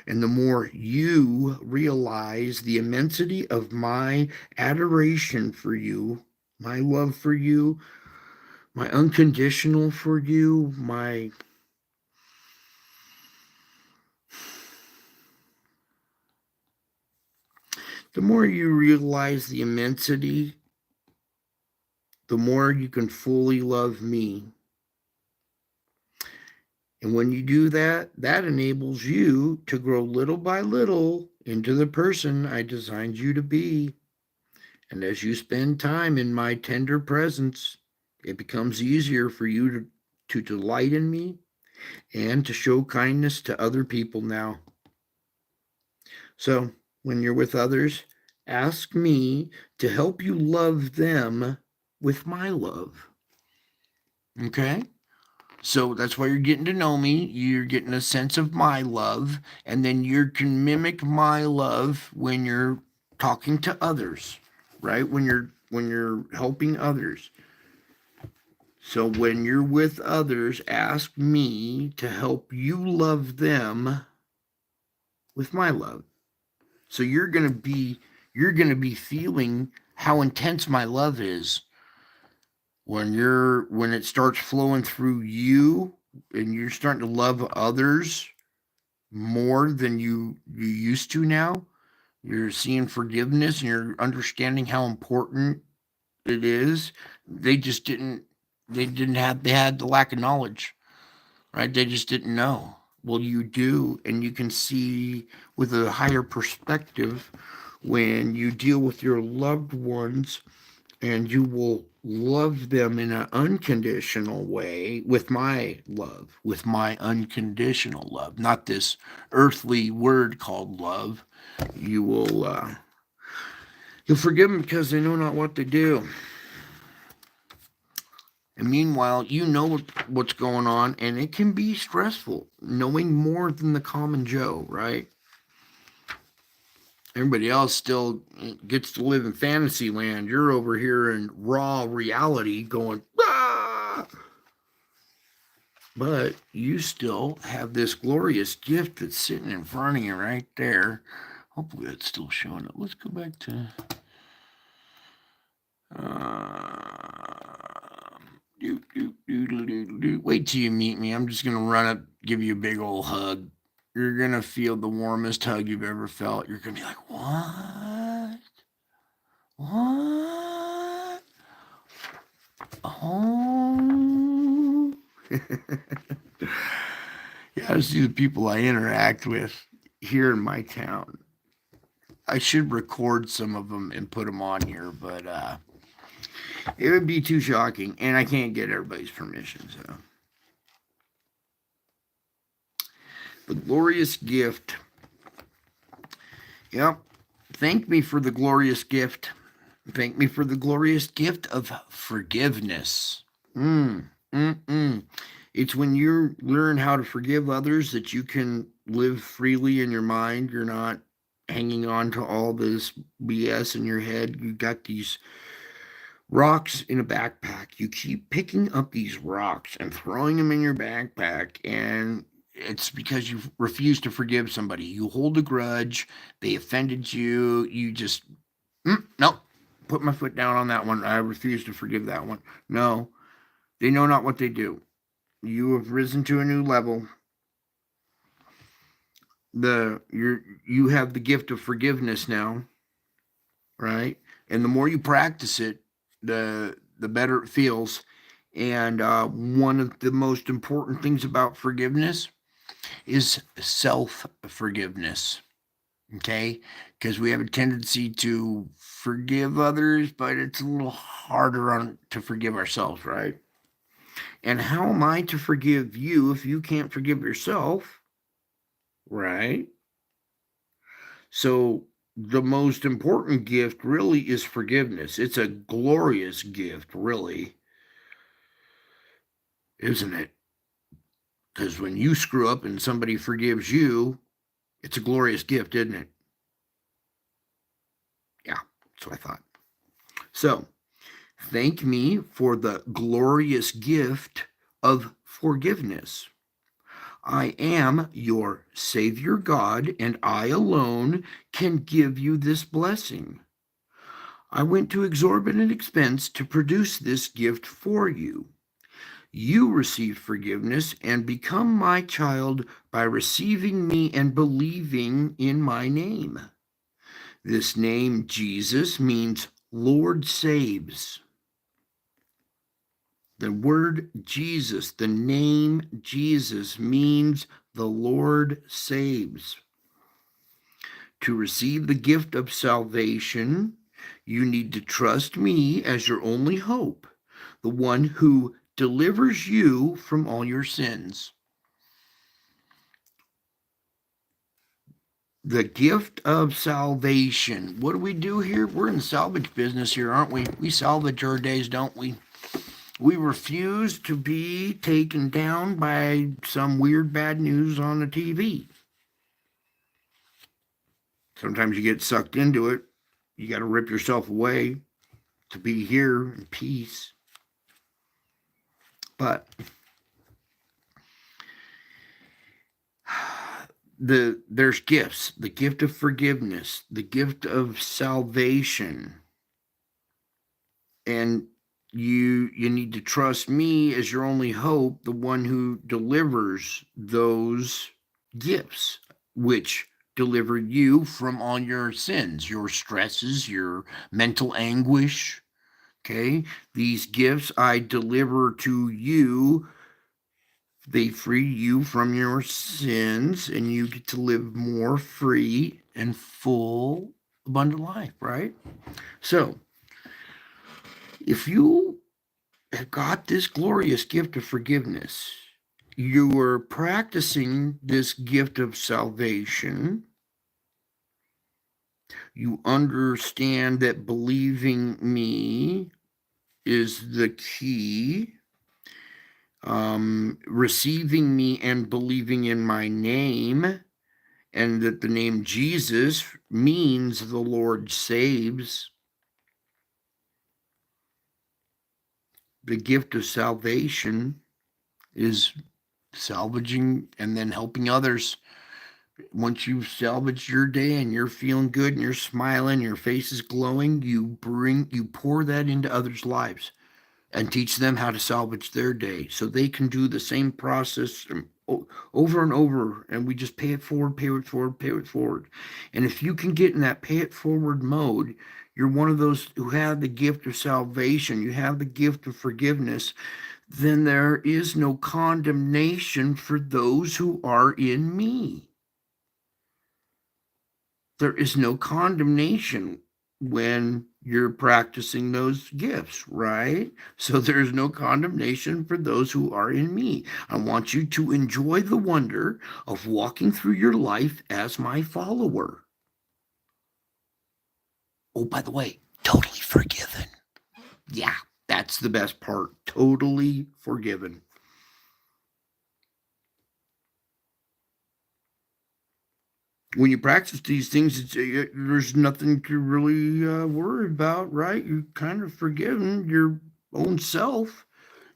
And the more you realize the immensity of my adoration for you, my love for you, my unconditional for you, the more you realize the immensity, the more you can fully love me. And when you do that, that enables you to grow little by little into the person I designed you to be. And as you spend time in my tender presence, it becomes easier for you to delight in me and to show kindness to other people now. So when you're with others, ask me to help you love them with my love. Okay? So that's why you're getting to know me. You're getting a sense of my love, and then you can mimic my love when you're talking to others, right? When you're helping others. So when you're with others, ask me to help you love them with my love. So you're going to be feeling how intense my love is when it starts flowing through you and you're starting to love others more than you used to now. You're seeing forgiveness and you're understanding how important it is. They just didn't they had the lack of knowledge, right? They just didn't know. Well, you do, and you can see with a higher perspective when you deal with your loved ones, and you will love them in an unconditional way with my unconditional love, not this earthly word called love. You will you'll forgive them because they know not what they do. And meanwhile, you know what's going on, and it can be stressful knowing more than the common Joe, right? Everybody else still gets to live in fantasy land. You're over here in raw reality going, ah! But you still have this glorious gift that's sitting in front of you right there. Hopefully it's still showing up. Let's go back to wait till you meet me. I'm just gonna run up, give you a big old hug. You're gonna feel the warmest hug you've ever felt. You're gonna be like, what? What? Oh. Yeah, I see the people I interact with here in my town. I should record some of them and put them on here, but it would be too shocking, and I can't get everybody's permission. So, the glorious gift. Yep. Thank me for the glorious gift. Thank me for the glorious gift of forgiveness. It's when you learn how to forgive others that you can live freely in your mind. You're not hanging on to all this BS in your head. You got these rocks in a backpack. You keep picking up these rocks and throwing them in your backpack, and it's because you refuse to forgive somebody. You hold a grudge. They offended you. You just, no, put my foot down on that one. I refuse to forgive that one. No, they know not what they do. You have risen to a new level. You have the gift of forgiveness now, right? And the more you practice it, the better it feels. And one of the most important things about forgiveness is self forgiveness. Okay, because we have a tendency to forgive others, but it's a little harder to forgive ourselves, right? And how am I to forgive you if you can't forgive yourself? Right? So, the most important gift really is forgiveness. It's a glorious gift, really, isn't it? Because when you screw up and somebody forgives you, it's a glorious gift, isn't it? Yeah, that's what I thought. So, thank me for the glorious gift of forgiveness. I am your Savior God, and I alone can give you this blessing. I went to exorbitant expense to produce this gift for you. You receive forgiveness and become my child by receiving me and believing in my name. This name, Jesus, means Lord saves. The word Jesus, the name Jesus, means the Lord saves. To receive the gift of salvation, you need to trust me as your only hope, the one who delivers you from all your sins. The gift of salvation. What do we do here? We're in the salvage business here, aren't we? We salvage our days, don't we? We refuse to be taken down by some weird bad news on the TV. Sometimes you get sucked into it. You got to rip yourself away to be here in peace. But there's gifts, the gift of forgiveness, the gift of salvation. And you need to trust me as your only hope, the one who delivers those gifts, which deliver you from all your sins, your stresses, your mental anguish. Okay, these gifts I deliver to you. They free you from your sins, and you get to live more free and full, abundant life, right? So, if you have got this glorious gift of forgiveness, you are practicing this gift of salvation. You understand that believing me is the key. Receiving me and believing in my name, and that the name Jesus means the Lord saves. The gift of salvation is salvaging and then helping others. Once you've salvaged your day and you're feeling good and you're smiling, your face is glowing, you pour that into others' lives and teach them how to salvage their day so they can do the same process over and over, and we just pay it forward, pay it forward, pay it forward. And if you can get in that pay it forward mode, you're one of those who have the gift of salvation, you have the gift of forgiveness, then there is no condemnation for those who are in me. There is no condemnation when you're practicing those gifts, right? So there's no condemnation for those who are in me. I want you to enjoy the wonder of walking through your life as my follower. Oh, by the way, totally forgiven. Yeah, that's the best part. Totally forgiven. When you practice these things, there's nothing to really worry about, right? You're kind of forgiven your own self.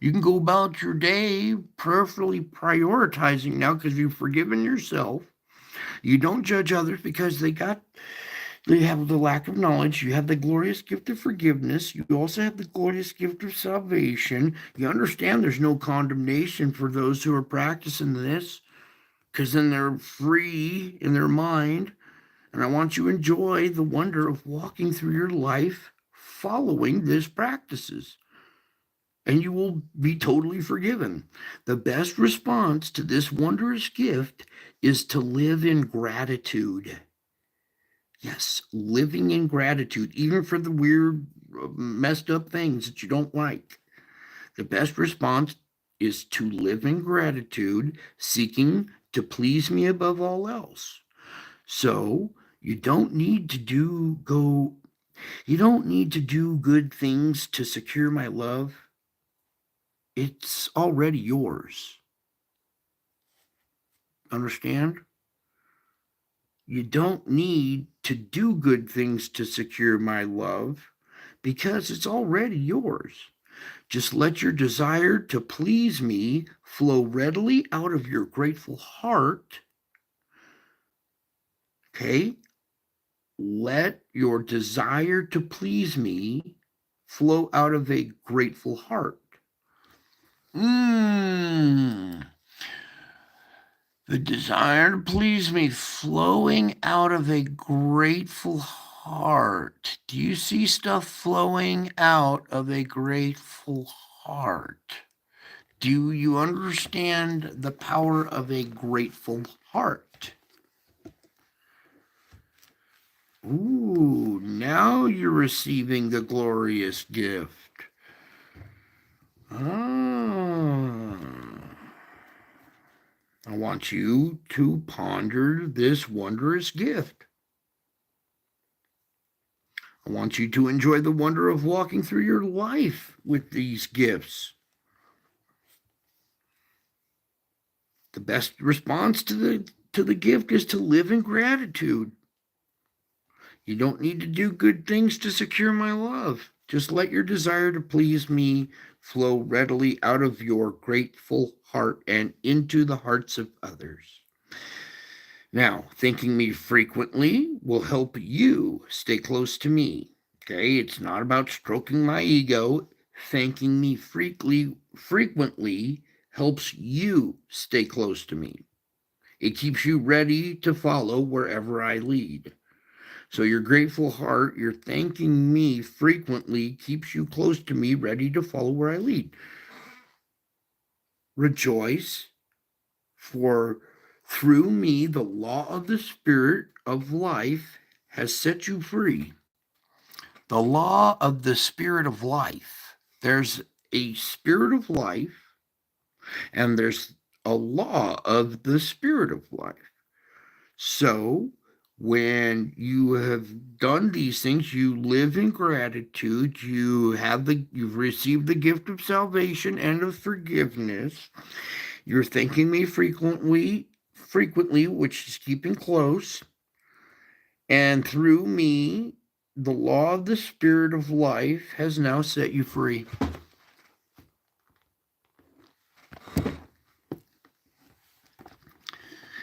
You can go about your day prayerfully prioritizing now because you've forgiven yourself. You don't judge others because they have the lack of knowledge. You have the glorious gift of forgiveness. You also have the glorious gift of salvation. You understand there's no condemnation for those who are practicing this, because then they're free in their mind. And I want you to enjoy the wonder of walking through your life following these practices. And you will be totally forgiven. The best response to this wondrous gift is to live in gratitude. Yes, living in gratitude, even for the weird, messed up things that you don't like. The best response is to live in gratitude, seeking to please me above all else. So you don't need to do good things to secure my love. It's already yours. Understand? You don't need to do good things to secure my love because it's already yours. Just let your desire to please me flow readily out of your grateful heart. Okay? Let your desire to please me flow out of a grateful heart. The desire to please me flowing out of a grateful heart. Do you see stuff flowing out of a grateful heart? Do you understand the power of a grateful heart? Ooh, now you're receiving the glorious gift. I want you to ponder this wondrous gift. I want you to enjoy the wonder of walking through your life with these gifts. The best response to the gift is to live in gratitude. You don't need to do good things to secure my love. Just let your desire to please me flow readily out of your grateful heart and into the hearts of others. Now, thanking me frequently will help you stay close to me. Okay, it's not about stroking my ego. Thanking me frequently helps you stay close to me. It keeps you ready to follow wherever I lead. So your grateful heart, your thanking me frequently keeps you close to me, ready to follow where I lead. Rejoice, for through me the law of the Spirit of life has set you free. The law of the Spirit of life. There's a spirit of life, and there's a law of the Spirit of life. So when you have done these things, you live in gratitude, you've received the gift of salvation and of forgiveness. You're thanking me frequently, which is keeping close. And through me, the law of the Spirit of life has now set you free.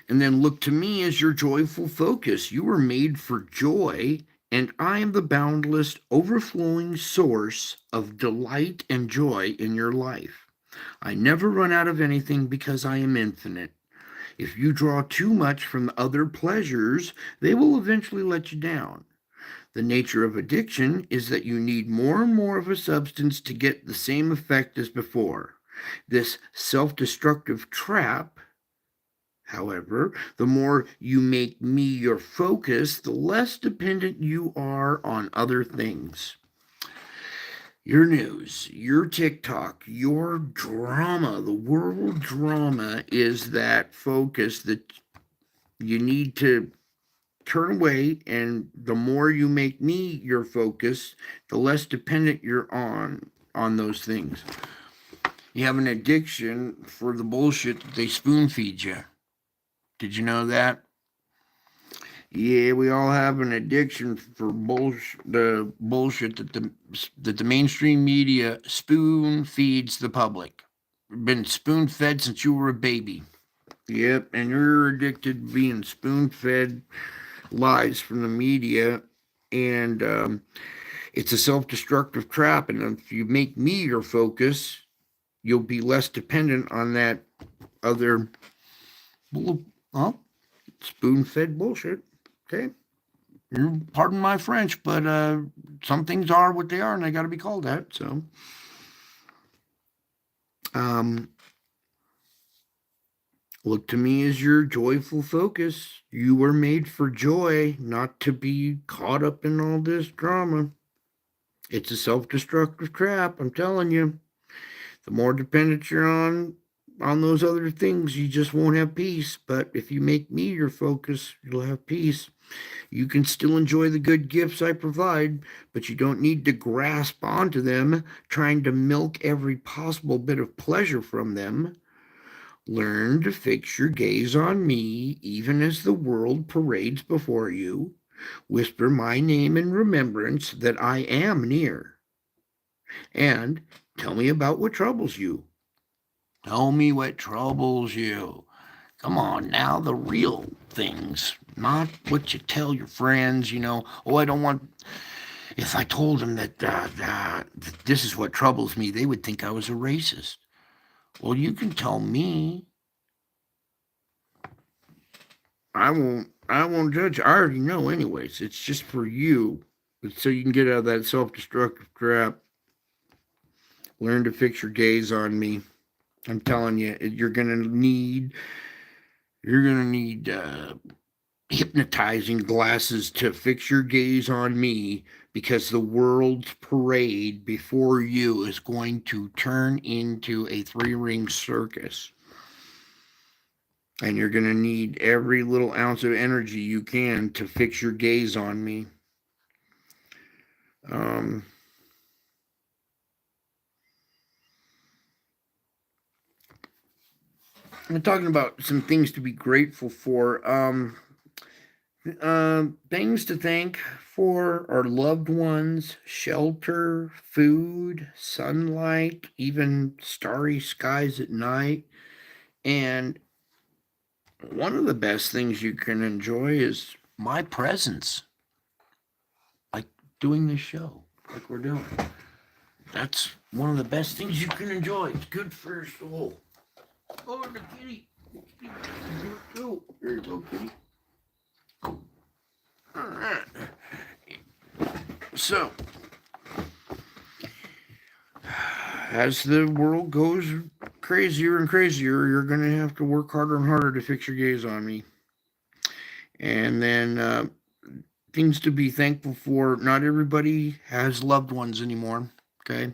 And then look to me as your joyful focus. You were made for joy, and I am the boundless, overflowing source of delight and joy in your life. I never run out of anything because I am infinite. If you draw too much from other pleasures, they will eventually let you down. The nature of addiction is that you need more and more of a substance to get the same effect as before. This self-destructive trap, however, the more you make me your focus, the less dependent you are on other things. Your news, your TikTok, your drama, the world drama is that focus that you need to turn away, and the more you make me your focus, the less dependent you're on those things. You have an addiction for the bullshit that they spoon feed you. Did you know that? Yeah, we all have an addiction for the bullshit that the mainstream media spoon feeds the public. Been spoon fed since you were a baby. Yep, and you're addicted to being spoon fed lies from the media, and it's a self-destructive trap. And if you make me your focus, you'll be less dependent on that other spoon-fed bullshit. Okay, pardon my French, but some things are what they are, and they got to be called that. So, look to me as your joyful focus. You were made for joy, not to be caught up in all this drama. It's a self-destructive trap, I'm telling you. The more dependent you're on those other things, you just won't have peace. But if you make me your focus, you'll have peace. You can still enjoy the good gifts I provide, but you don't need to grasp onto them, trying to milk every possible bit of pleasure from them. Learn to fix your gaze on me, even as the world parades before you. Whisper my name in remembrance that I am near. And tell me about what troubles you. Tell me what troubles you. Come on now, the real things, not what you tell your friends, Oh, I don't want. If I told them that this is what troubles me, they would think I was a racist. Well, you can tell me. I won't judge. I already know anyways. It's just for you. It's so you can get out of that self-destructive trap. Learn to fix your gaze on me. I'm telling you, you're gonna need hypnotizing glasses to fix your gaze on me, because the world's parade before you is going to turn into a three-ring circus. And you're going to need every little ounce of energy you can to fix your gaze on me. Um, I'm talking about some things to be grateful for. Things to thank for our loved ones, shelter, food, sunlight, even starry skies at night. And one of the best things you can enjoy is my presence, like doing this show, like we're doing. That's one of the best things you can enjoy. It's good for your soul. Oh, the kitty. The kitty wants to do it too. Here you go, kitty. All right. So, as the world goes crazier and crazier, you're going to have to work harder and harder to fix your gaze on me. And then things to be thankful for. Not everybody has loved ones anymore. Okay.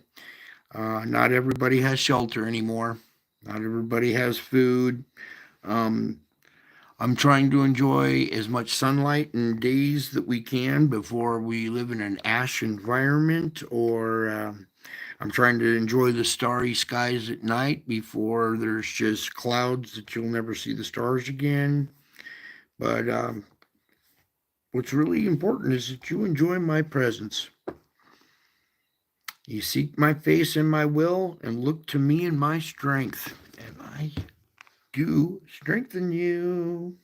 Not everybody has shelter anymore. Not everybody has food. Um, I'm trying to enjoy as much sunlight and days that we can before we live in an ash environment, or I'm trying to enjoy the starry skies at night before there's just clouds that you'll never see the stars again. But what's really important is that you enjoy my presence. You seek my face and my will, and look to me and my strength, and I do strengthen you.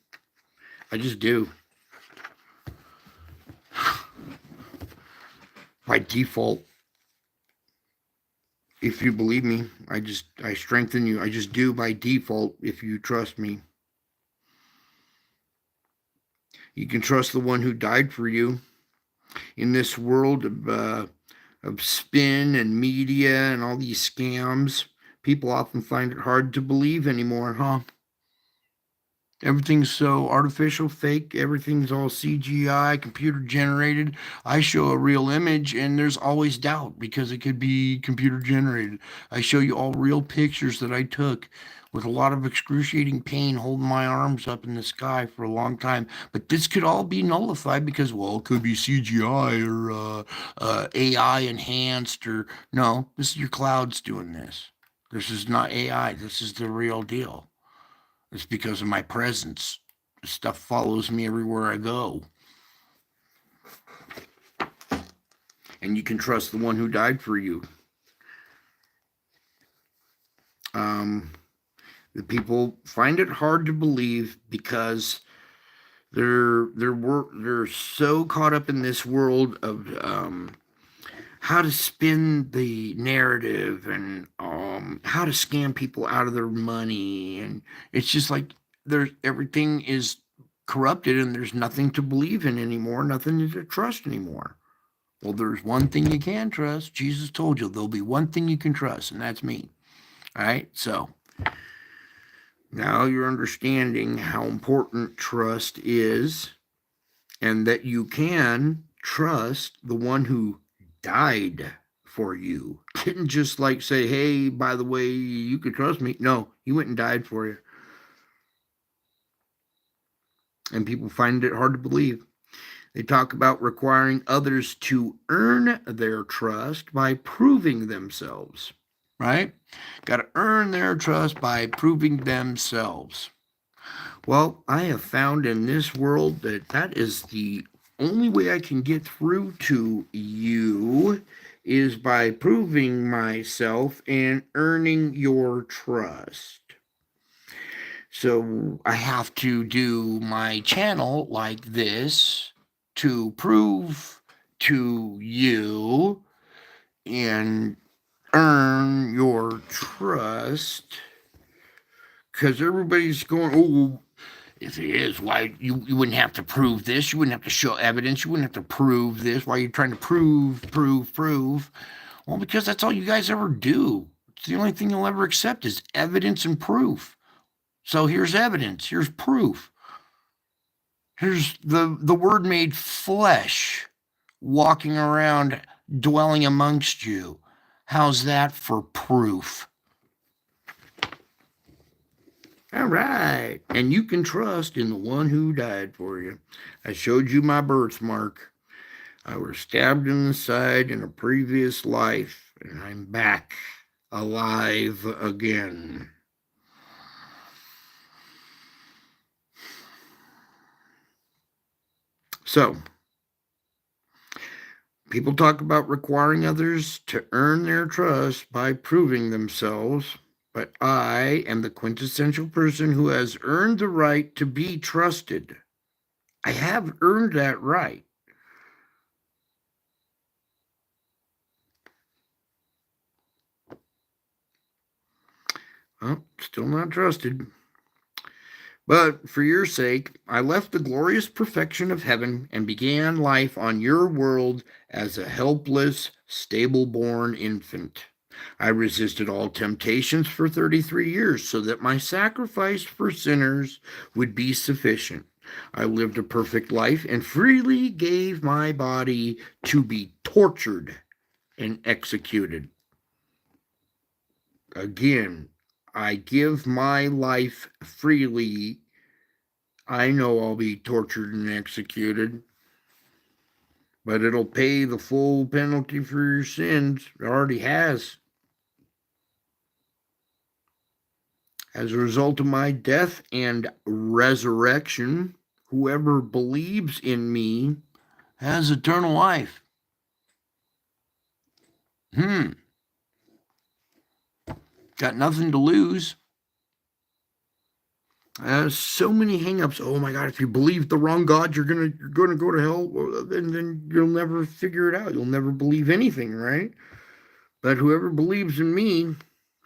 I just do. By default, if you believe me, I strengthen you. I just do by default if you trust me. You can trust the one who died for you. In this world of spin and media and all these scams, people often find it hard to believe anymore, huh? Everything's so artificial, fake. Everything's all CGI, computer generated. I show a real image and there's always doubt because it could be computer generated. I show you all real pictures that I took with a lot of excruciating pain holding my arms up in the sky for a long time. But this could all be nullified because, well, it could be CGI or AI enhanced or no, this is your clouds doing this. This is not AI. This is the real deal. It's because of my presence. Stuff follows me everywhere I go. And you can trust the one who died for you. The people find it hard to believe because they're so caught up in this world of how to spin the narrative and how to scam people out of their money, and it's just like there's everything is corrupted and there's nothing to believe in anymore, nothing to trust anymore. Well, there's one thing you can trust. Jesus told you there'll be one thing you can trust, and that's me. All right, so now you're understanding how important trust is, and that you can trust the one who died for you. Didn't just like say, hey, by the way, you can trust me. No, he went and died for you. And people find it hard to believe. They talk about requiring others to earn their trust by proving themselves, right? Got to earn their trust by proving themselves. Well, I have found in this world that that is the only way I can get through to you is by proving myself and earning your trust. So I have to do my channel like this to prove to you and earn your trust, because everybody's going, oh, if it is, why you wouldn't have to prove this, you wouldn't have to show evidence, you wouldn't have to prove this, why are you trying to prove? Well, because that's all you guys ever do. It's the only thing you'll ever accept is evidence and proof. So here's evidence, here's proof. Here's the word made flesh walking around, dwelling amongst you. How's that for proof? All right. And you can trust in the one who died for you. I showed you my birthmark. I was stabbed in the side in a previous life, and I'm back alive again. So, people talk about requiring others to earn their trust by proving themselves, but I am the quintessential person who has earned the right to be trusted. I have earned that right. Well, still not trusted. But for your sake, I left the glorious perfection of heaven and began life on your world as a helpless, stable-born infant. I resisted all temptations for 33 years so that my sacrifice for sinners would be sufficient. I lived a perfect life and freely gave my body to be tortured and executed. Again, I give my life freely. I know I'll be tortured and executed, but it'll pay the full penalty for your sins. It already has. As a result of my death and resurrection, whoever believes in me has eternal life. Got nothing to lose. So many hangups. Oh my God! If you believe the wrong God, you're gonna go to hell. Well, then you'll never figure it out. You'll never believe anything, right? But whoever believes in me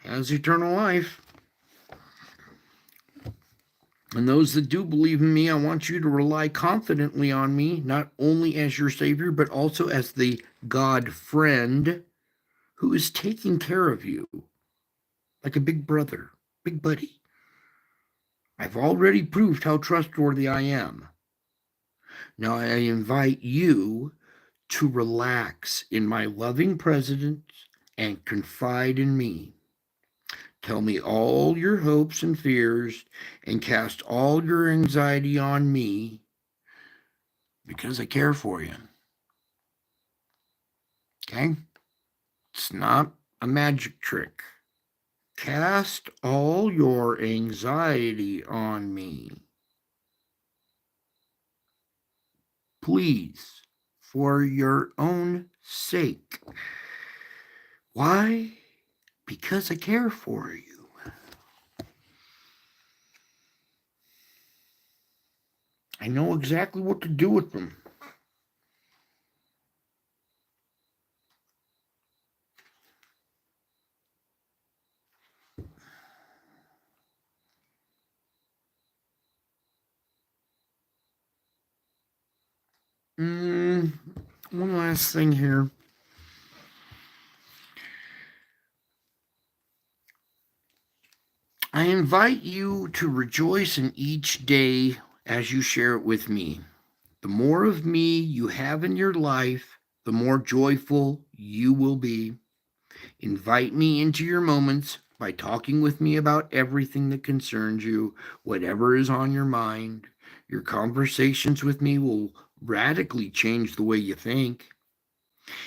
has eternal life. And those that do believe in me, I want you to rely confidently on me, not only as your Savior, but also as the God friend who is taking care of you like a big brother, big buddy. I've already proved how trustworthy I am. Now I invite you to relax in my loving presence and confide in me. Tell me all your hopes and fears and cast all your anxiety on me because I care for you. Okay? It's not a magic trick. Cast all your anxiety on me. Please, for your own sake. Why? Because I care for you. I know exactly what to do with them. One last thing here. I invite you to rejoice in each day as you share it with me. The more of me you have in your life, the more joyful you will be. Invite me into your moments by talking with me about everything that concerns you, whatever is on your mind. Your conversations with me will radically change the way you think.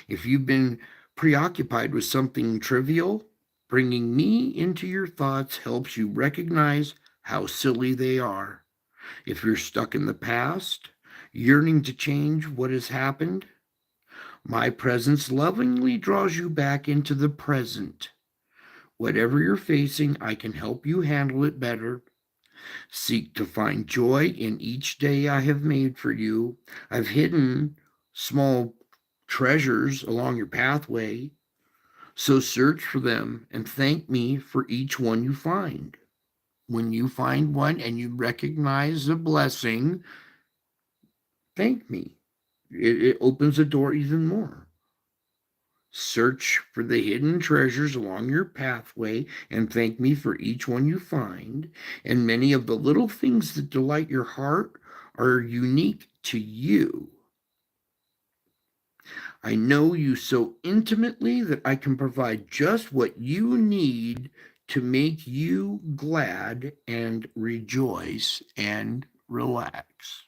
If you've been preoccupied with something trivial, bringing me into your thoughts helps you recognize how silly they are. If you're stuck in the past, yearning to change what has happened, my presence lovingly draws you back into the present. Whatever you're facing, I can help you handle it better. Seek to find joy in each day I have made for you. I've hidden small treasures along your pathway, so search for them and thank me for each one you find. When you find one and you recognize the blessing, thank me. It opens the door even more. Search for the hidden treasures along your pathway and thank me for each one you find. And many of the little things that delight your heart are unique to you. I know you so intimately that I can provide just what you need to make you glad and rejoice and relax.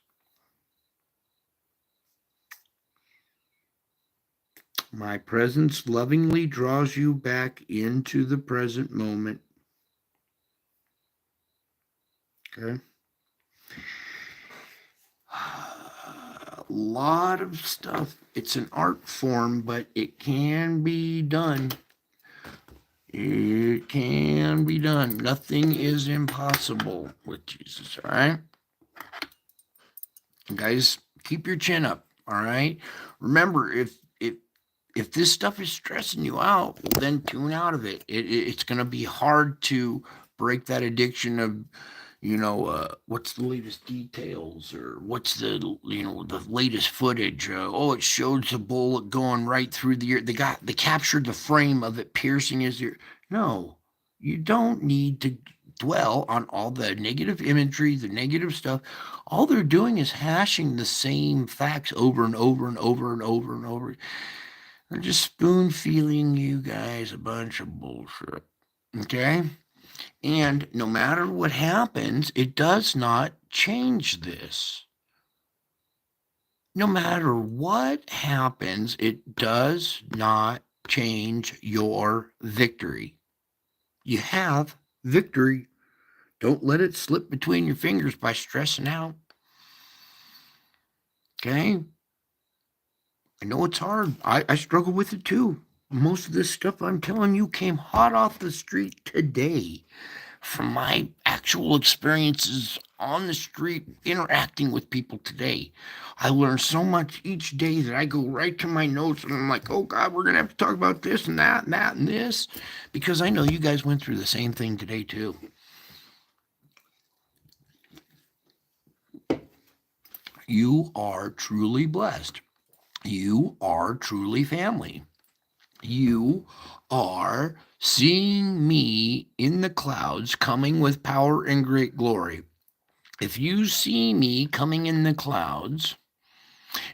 My presence lovingly draws you back into the present moment. Okay. A lot of stuff. It's an art form, but it can be done. It can be done. Nothing is impossible with Jesus, all right? Guys, keep your chin up, all right? Remember, if this stuff is stressing you out, then tune out of it. It's going to be hard to break that addiction of, what's the latest details, or what's the latest footage. Oh, it shows the bullet going right through the ear. They captured the frame of it piercing his ear. No, you don't need to dwell on all the negative imagery, the negative stuff. All they're doing is hashing the same facts over and over and over and over and over. They're just spoon feeding you guys a bunch of bullshit. Okay? And no matter what happens, it does not change this. No matter what happens, it does not change your victory. You have victory. Don't let it slip between your fingers by stressing out. Okay? I know it's hard. I struggle with it too. Most of this stuff I'm telling you came hot off the street today from my actual experiences on the street interacting with people today. I learn so much each day that I go right to my notes and I'm like, oh God, we're going to have to talk about this and that and that and this, because I know you guys went through the same thing today too. You are truly blessed. You are truly family. You are seeing me in the clouds coming with power and great glory. If you see me coming in the clouds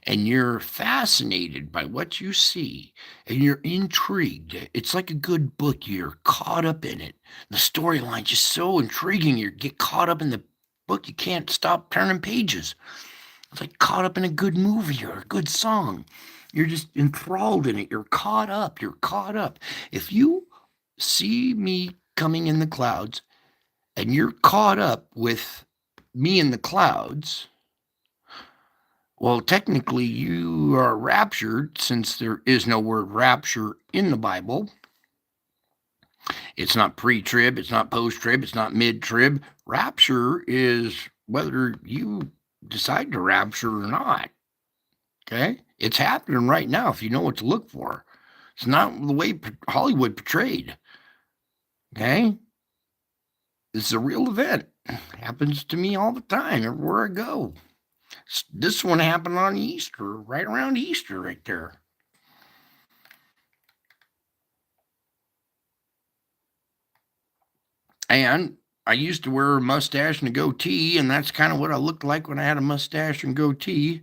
and you're fascinated by what you see and you're intrigued, it's like a good book. You're caught up in it. The storyline just so intriguing. You get caught up in the book. You can't stop turning pages. It's like caught up in a good movie or a good song. You're just enthralled in it. You're caught up. You're caught up. If you see me coming in the clouds and you're caught up with me in the clouds, well, technically you are raptured, since there is no word rapture in the Bible. It's not pre-trib, it's not post-trib, it's not mid-trib. Rapture is whether you decide to rapture or not. Okay? It's happening right now if you know what to look for. It's not the way Hollywood portrayed. Okay? This is a real event. It happens to me all the time, everywhere I go. This one happened on Easter, right around Easter, right there. And I used to wear a mustache and a goatee, and that's kind of what I looked like when I had a mustache and goatee.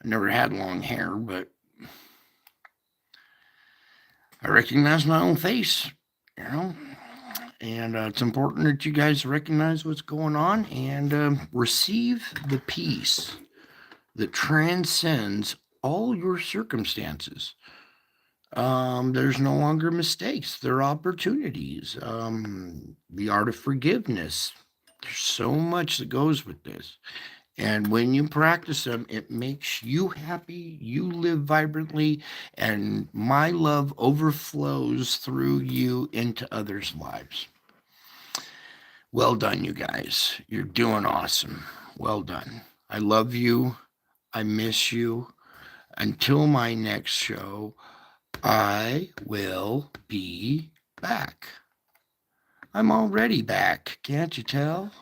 I never had long hair, but I recognize my own face, and it's important that you guys recognize what's going on and receive the peace that transcends all your circumstances. There's no longer mistakes, there are opportunities. The art of forgiveness. There's so much that goes with this. And when you practice them, it makes you happy, you live vibrantly, and my love overflows through you into others' lives. Well done, you guys. You're doing awesome. Well done. I love you. I miss you. Until my next show, I will be back. I'm already back, can't you tell?